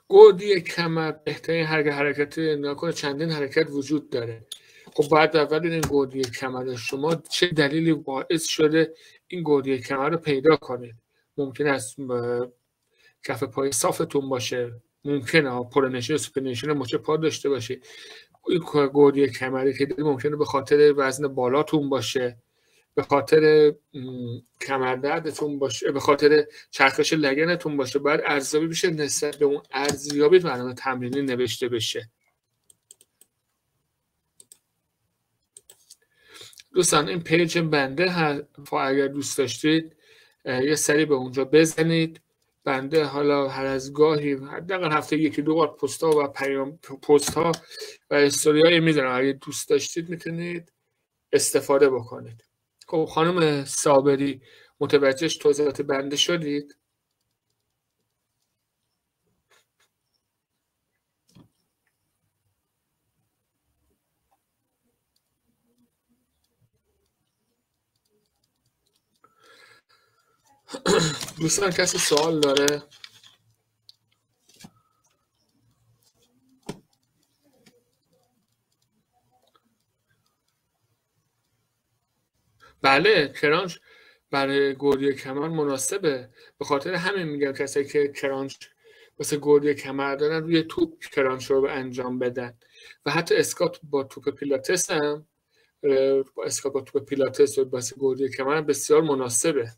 گودی کمر بهترین حرکت نکنه. چندین حرکت وجود داره. خب بعد اول این گودی کمر شما چه دلیلی باعث شده این گودی کمر رو پیدا کنید. ممکن است کف پای صافتون باشه، ممکنه پرونشن سوپرنشن مچ پا داشته باشه. این گودی کمری که دارید ممکنه به خاطر وزن بالاتون باشه، به خاطر کمردردتون باشه، به خاطر چرخش لگنتون باشه. باید ارزیابی بشه، نسبت به اون ارزیابی برنامه تمرینی نوشته بشه. دوستان این پیج بنده اگر دوست داشتید یه سری به اونجا بزنید. بنده حالا هر از گاهی حداقل هفته 1-2 بار پست‌ها و پست‌ها و استوری‌های میذارم، اگه دوست داشتید میتونید استفاده بکنید. خب خانم صابری متوجه توضیحات بنده شدید؟ دوستان کسی سوال داره؟ بله کرانچ برای گودی کمر مناسبه. به خاطر همین میگم کسایی که کرانچ واسه گودی کمر دارن روی توپ کرانچ رو انجام بدن. و حتی اسکات با توپ پیلاتس هم اسکات با توپ پیلاتس و باسه گودی کمر بسیار مناسبه،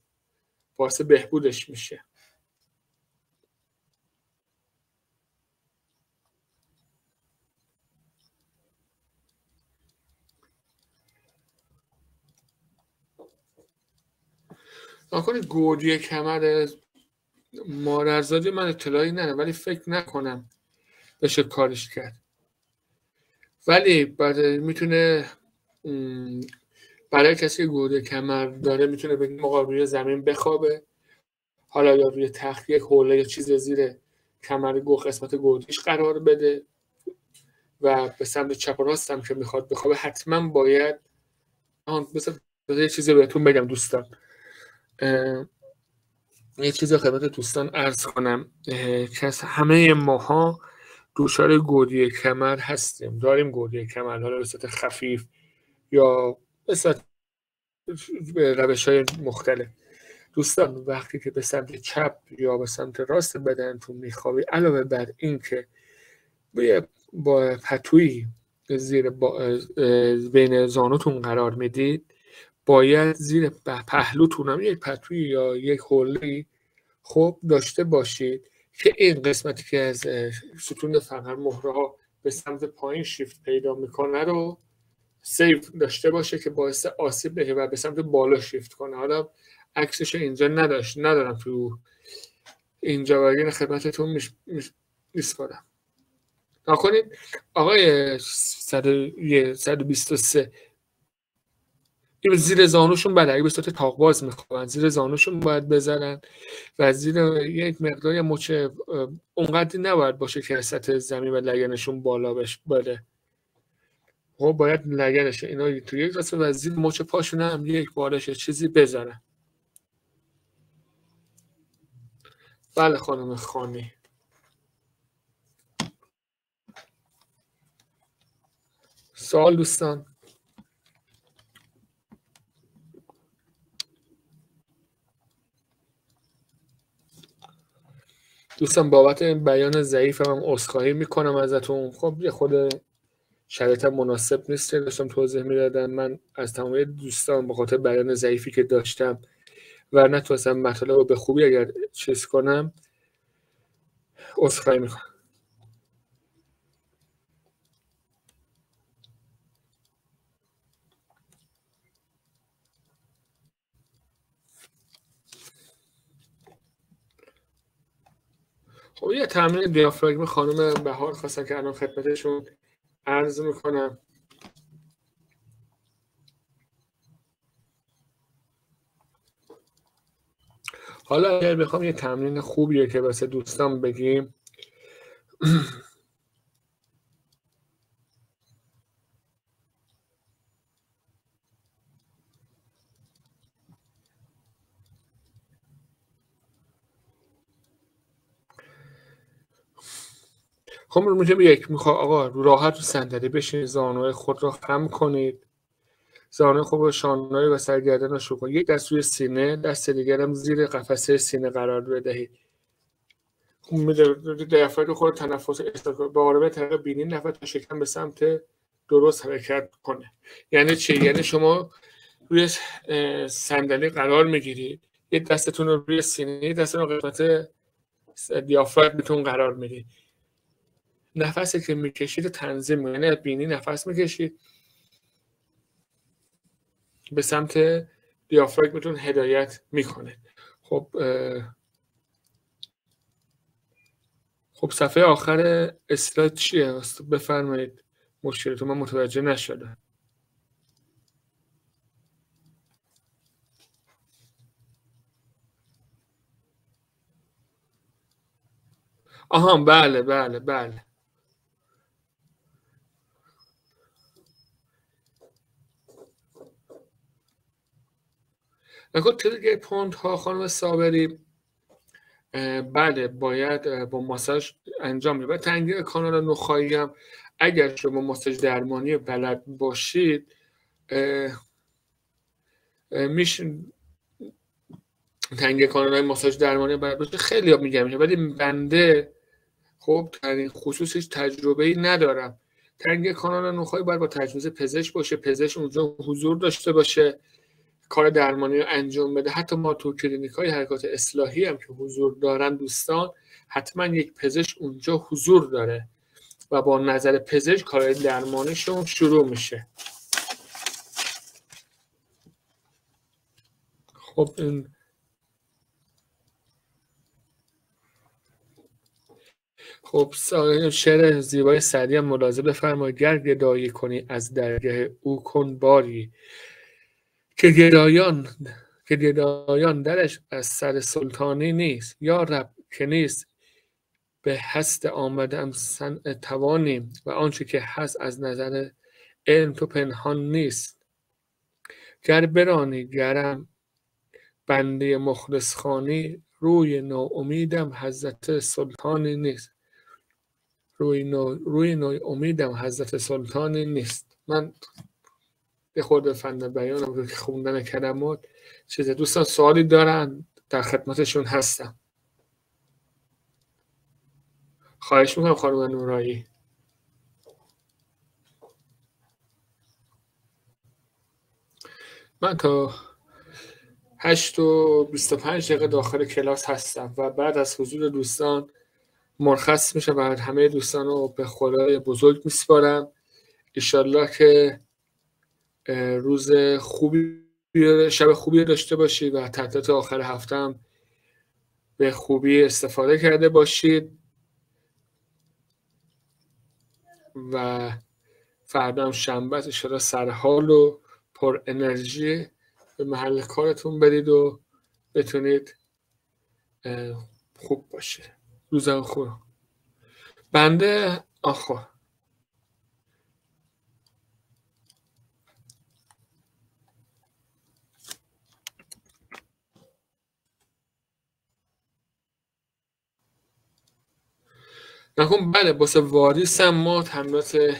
باعث بهبودش میشه. نکنید گودی کمر مادرزادی من اطلاعی ندارم، ولی فکر نکنم بشه کارش کرد. ولی میتونه برای کسی که گودی کمر داره میتونه بگیم موقع روی زمین بخوابه، حالا یا روی تخت یک حوله یا چیز زیر کمر قسمت گودیش قرار بده و به سمت چپ و راست هم که میخواد بخوابه حتما باید مثلا یه چیزی بهتون بگم دوستان، یه چیزی خدمت دوستان عرض کنم که همه ماها دچار گودی کمر هستیم، داریم گودی کمر، حالا به صورت خفیف یا به صورت روش‌های مختلف. دوستان وقتی که به سمت چپ یا به سمت راست بدنتون میخوابید، علاوه بر این که با پتویی زیر بین زانوتون قرار میدید، باید زیر پهلوتون هم یک پتویی یا یک حوله خب داشته باشید که این قسمتی که از ستون فقر مهره ها به سمت پایین شیفت پیدا میکنه رو سیف داشته باشه که باعث آسیب بشه و به سمت بالا شیفت کنه. حالا عکسش اینجا ندارم تو اینجا و خدمتتون میسپارم. نکنید آقای 123 این زیر زانوشون اگه به صورت تاق‌باز میخوان زیر زانوشون باید بزنن و زیر یک مقدار مچ اونقدری نباید باشه که سطح زمین و لگنشون بالا بره. خب باید لگنش اینا تو یک راسته و زیر مچ پاشون هم یک بالش چیزی بزنن. بله خانم خانی. سوال دوستان؟ دوستان بابت این بیان ضعیفم هم عذرخواهی میکنم ازتون. خب یه خود شرایط مناسب نیست داشتم توضیح میدادم. من از تمام دوستان به خاطر بیان ضعیفی که داشتم و نتونستم مطالب رو به خوبی اگر چیز کنم عذرخواهی میکنم. خب یه تمرین دیافراگم خانم بهار خواستن که الان خدمتشون عرض میکنم. حالا اگر بخوام یه تمرین خوبیه که واسه دوستان بگیم خب میخواد آقا راحت رو صندلی بشینید، زانوی خود را خم کنید، زانوی خود رو شانه‌های و سرگردن رو کنید، یک دست روی سینه، دست دیگر هم زیر قفسه سینه قرار بدهید. دیافراگم خود تنفس به آرامی طریق بینی نفس تا شکم به سمت درست حرکت کنه. یعنی چی؟ یعنی شما روی صندلی قرار میگیرید، یه دستتون رو روی سینه، دستتون رو قسمت دیافراگمتون قرار میدید. نفسی که میکشید تنظیم، یعنی بینی نفس میکشید به سمت دیافراگمتون هدایت میکنه. خب صفحه آخر اسلاید چیه؟ بفرمایید، مشکلتون من متوجه نشدم. آها بله بله بله. نگاه تریگر پوند ها خانم صابری بله باید با ماساژ انجام میشه. تنگی کانال نخاعی هم اگر شما ماساژ درمانی بلد باشید میشه تنگی کانال های ماساژ درمانی بلد باشید خیلی ها میگم، ولی بنده خب در این خصوص هیچ تجربه‌ای ندارم تنگی کانال نخاعی باید با تجویز پزشک باشه، پزشک اونجا حضور داشته باشه، کار درمانی رو انجام بده. حتی ما تو کلینیک‌های حرکات اصلاحی هم که حضور دارن دوستان، حتما یک پزشک اونجا حضور داره و با نظر پزشک کار درمانیشون شروع میشه. خب این شعر زیبای سعدی هم ملاحظه بفرمایید: گر گدایی کنی از درگه او کن باری، که گدایان درش از سر سلطانی نیست. یا رب که نیست به هست آمدم صنع توانیم، و آنچه که هست از نظر علم تو پنهان نیست. گر برانی گرم بنده مخلص خوانی، روی ناامیدم حضرت سلطانی نیست. روی ناامیدم حضرت سلطانی نیست. من به خود فن بیانم رو که خوندن کلمات چیزه. دوستان سوالی دارن در خدمتشون هستم. خواهش میکنم خانم نورایی. من تا 8:25 داخل کلاس هستم و بعد از حضور دوستان مرخص میشم و همه دوستان رو به خدای بزرگ میسپارم. انشالله که روز خوبی، شب خوبی داشته باشید و تعطیلات آخر هفته هم به خوبی استفاده کرده باشید و فردا هم شنبه است. انشالله سرحال و پر انرژی به محل کارتون برید و بتونید خوب باشه. روزم خوب. بنده نکن بله واسه واریس هم ما تمرینات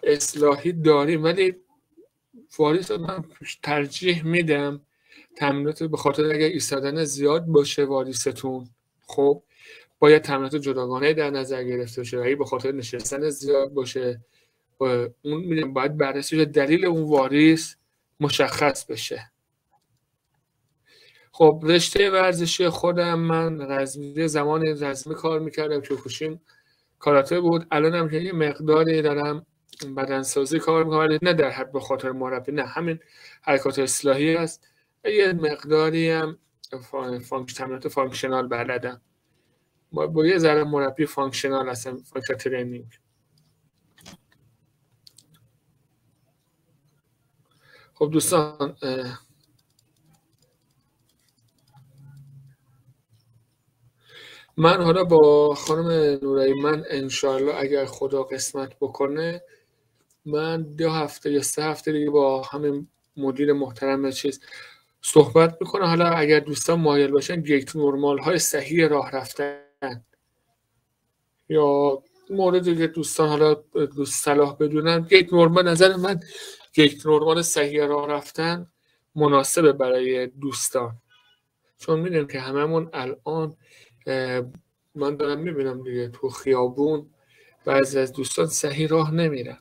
اصلاحی داریم، ولی واریس رو من ترجیح میدم تمرینات، به خاطر اگر ایستادن زیاد باشه واریستون، خب باید تمرینات جداگانه در نظر گرفته بشه. اگه به خاطر نشستن زیاد باشه، اون میدونم باید بررسی بشه، دلیل اون واریس مشخص بشه. خب رشته ورزشی خودم من زمان رزمی کار میکردم، کوکوشین کاراته بود. الان هم که یه مقداری دارم بدنسازی کار میکنم، نه در حد به خاطر مربی، نه همین حرکات اصلاحی است. یه مقداری هم تمرینات فانکشنال بلدم، با یه ذره مربی فانکشنال هستم، فانکشنال ترینینگ. خب دوستان من حالا با خانم نورایی، من انشاءالله اگر خدا قسمت بکنه، من 2 هفته یا 3 هفته دیگه با همین مدیر محترم صحبت میکنه. حالا اگر دوستان مایل باشن گیت نورمال های صحیح راه رفتن، یا موردی که دوستان حالا دوست صلاح بدونن، گیت نورمال، نظر من گیت نورمال صحیح راه رفتن مناسبه برای دوستان، چون میدونم که هممون الان من دارم میبینم دیگه تو خیابون بعضی از دوستان صحیح راه نمیرن.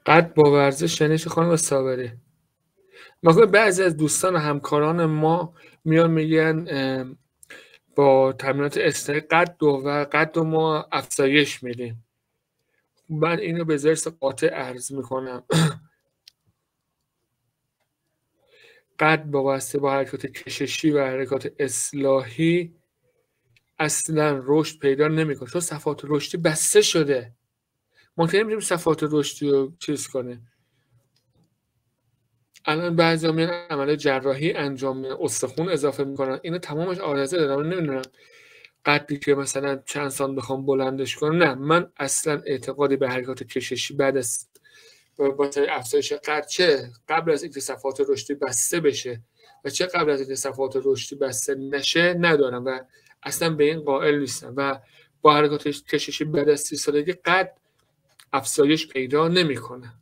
قد با ورزش یعنی چه خانم صابری؟ مثلا بعضی از دوستان و همکاران ما میان میگن با تمرینات اصلاحی قد ما افزایش میدیم. من اینو به ذرس قاطع عرض میکنم. قد با واسطه با حرکات کششی و حرکات اصلاحی اصلا رشد پیدا نمیکنه، چون صفحات رشدی بسته شده. ما که نمیتونیم صفحات رشدی رو چیز کنه. الان بعضی میان عمل جراحی انجام میدن، استخون اضافه میکنن، اینو تمامش عارضه دارم. نمیدونم قدی که مثلا چند سال بخوام بلندش کنم، نه، من اصلا اعتقادی به حرکات کششی بعد از با افزایش قد، چه قبل از اینکه صفحات رشدی بسته بشه و چه قبل از اینکه صفحات رشدی بسته نشه ندارم و اصلا به این قائل نیستم. و با حرکات کششی بعد از 30 سالگی قد افزایش پیدا نمیکنه.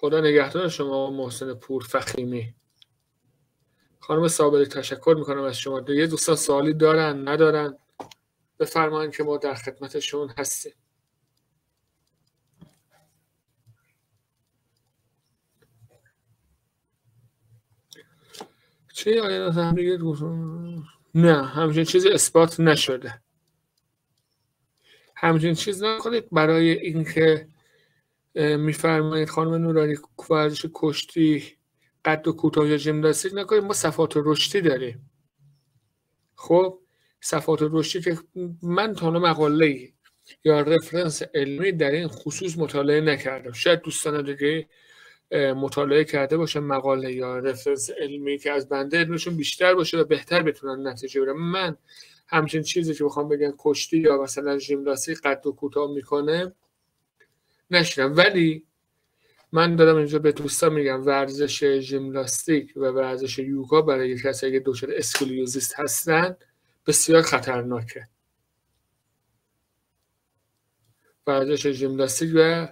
خدا نگهدار شما محسن پور فخیمی. خانم صابری تشکر میکنم از شما. یه دوستان سوالی دارن ندارن بفرمایید که ما در خدمتشون هستیم. چی آیا همه نه همچین چیزی اثبات نشده. همچین چیز نکنید برای اینکه میفرمایید خانم نورانی ورزش کشتی قد و کوتاه یا ژیمناستیک نکنید. ما صفات رشدی داریم. خب صفات رشدی که من تا حالا مقاله یا رفرنس علمی در این خصوص مطالعه نکردم. شاید دوستان دیگه مطالعه کرده باشه مقاله یا رفرنس علمی که از بنده علمشون بیشتر باشه و بهتر بتونن نتیجه بگیرن. من همچین چیزی که بخوام بگم کشتی یا مثلا ژیمناستیک قد و کوتاه میکنه نشیدم. ولی من دارم اینجا به دوستان میگم ورزش ژیمناستیک و ورزش یوگا برای کسایی که دچار اسکلیوزیس هستن بسیار خطرناکه. ورزش ژیمناستیک و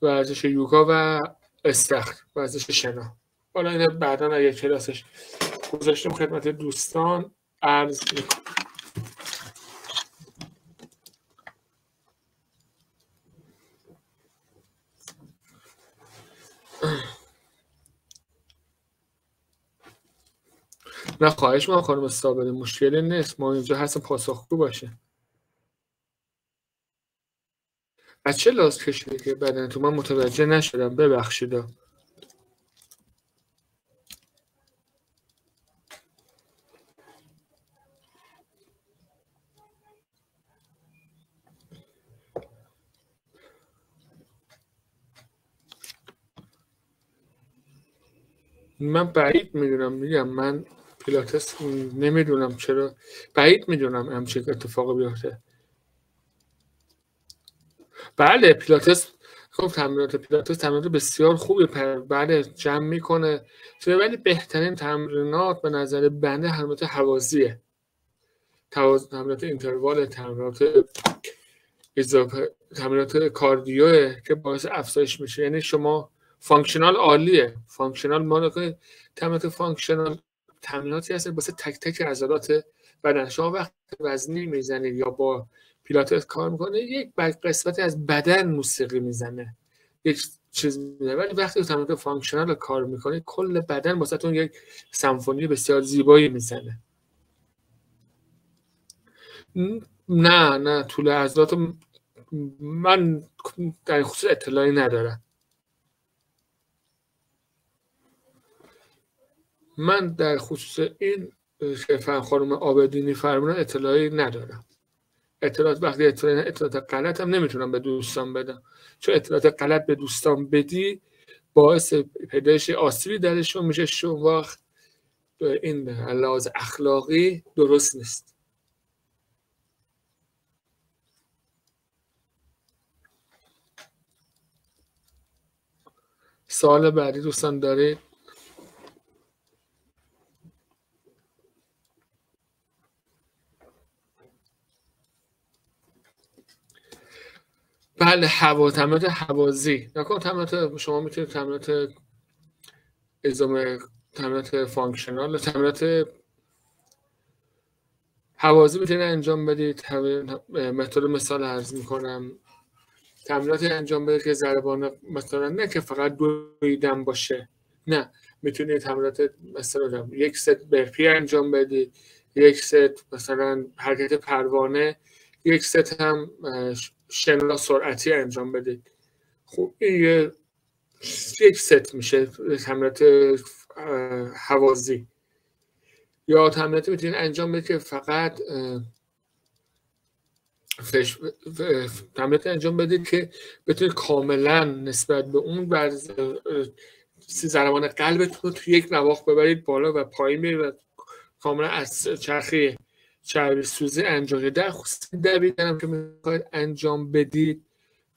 ورزش یوگا و استخر، ورزش شنا. حالا اینا بعدا اگه کلاسش گذاشتیم خدمت دوستان عرض میکنم. نه خواهش ما خانم صابری مشکلی نیست. ما اینجا هستم پاسخگو باشه. از چه لحاظ کشیده که بدنتون؟ من متوجه نشدم ببخشید. من بعید میدونم. میگم من پیلاتس نمیدونم چرا بعید میدونم همچین اتفاقی بیفته. بله پیلاتس خب تمرینات پیلاتس تمرینات بسیار خوبی بله جمع میکنه، ولی بهترین تمرینات به نظر بنده تمرینات هوازیه. تمرینات اینتروال، تمرینات اضافه، تمرینات کاردیوه که باعث افزایش میشه. یعنی شما فانکشنال عالیه. فانکشنال ما کنید تمرینات فانکشنال تمریناتی هست واسه تک تک عضلات بدن. شما وقتی وزنی میزنید یا با پیلاتس کار میکنه یک قسمتی از بدن موسیقی میزنه، یک چیز میزنه، ولی وقتی تمرینات فانکشنال کار میکنه کل بدن واسهتون یک سمفونی بسیار زیبایی میزنه. نه طول عضلات من در خصوص اطلاعی ندارم. من در خصوص این خانم آبدینی فرمودن اطلاعی ندارم. اطلاعات وقتی اطلاعات غلط هم نمیتونم به دوستان بدم، چون اطلاعات غلط به دوستان بدی باعث پیدایش آسیبی درشون میشه. شون وقت این لحاظ اخلاقی درست نیست. سوال بعدی دوستان دارید؟ بله تمرینات هوازی نکن. تمرینات شما میتونید تمرینات اضافه، تمرینات فانکشنال، تمرینات هوازی میتونید انجام بدید. مثال عرض میکنم تمرینات انجام بدید که ضربان مثلا نه که فقط دویدن باشه، نه میتونید تمرینات مثلا یک ست برپی انجام بدید، یک ست مثلا حرکت پروانه، یک ست هم شنا سرعتی انجام بدید. خب این یک ست میشه تمرینات هوازی. یا تمرینات میتونید انجام بدید که فقط تمرینات انجام بدید که بتونید کاملا نسبت به اون ضربان قلبتون رو توی یک نواخت ببرید بالا و پایین برید و کاملا از چرخه چربی سوزی انجام بدید. در خصوص دویدن که میخواید انجام بدید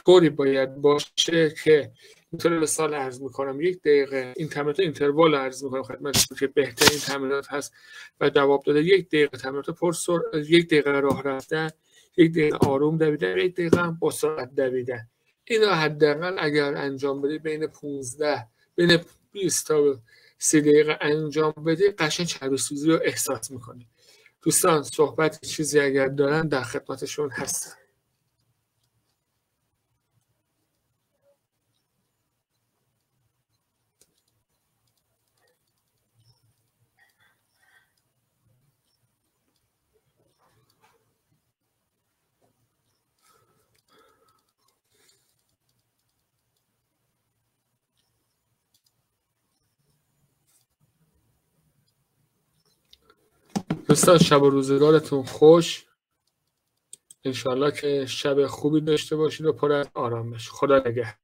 طوری باید باشه که اینطور مثال عرض میکنم 1 دقیقه این تمرینات اینتروال عرض میکنم خدمتتون که بهترین تمرینات هست و جواب داده. 1 دقیقه تمرینات پرسرعت، 1 دقیقه راه رفتن، 1 دقیقه آروم دویدن، 1 دقیقه هم با سرعت دویدن. اینا حداقل اگر انجام بدید بین 15 بین 20 تا 30 دقیقه انجام بدی قشنگ چربی سوزی رو احساس میکنی. دوستان صحبت چیزی اگر دارن در خدمتشون هستن. دوستان شب و روزگارتون خوش، انشالله که شب خوبی داشته باشید و پر از آرامش. خدا نگهدار.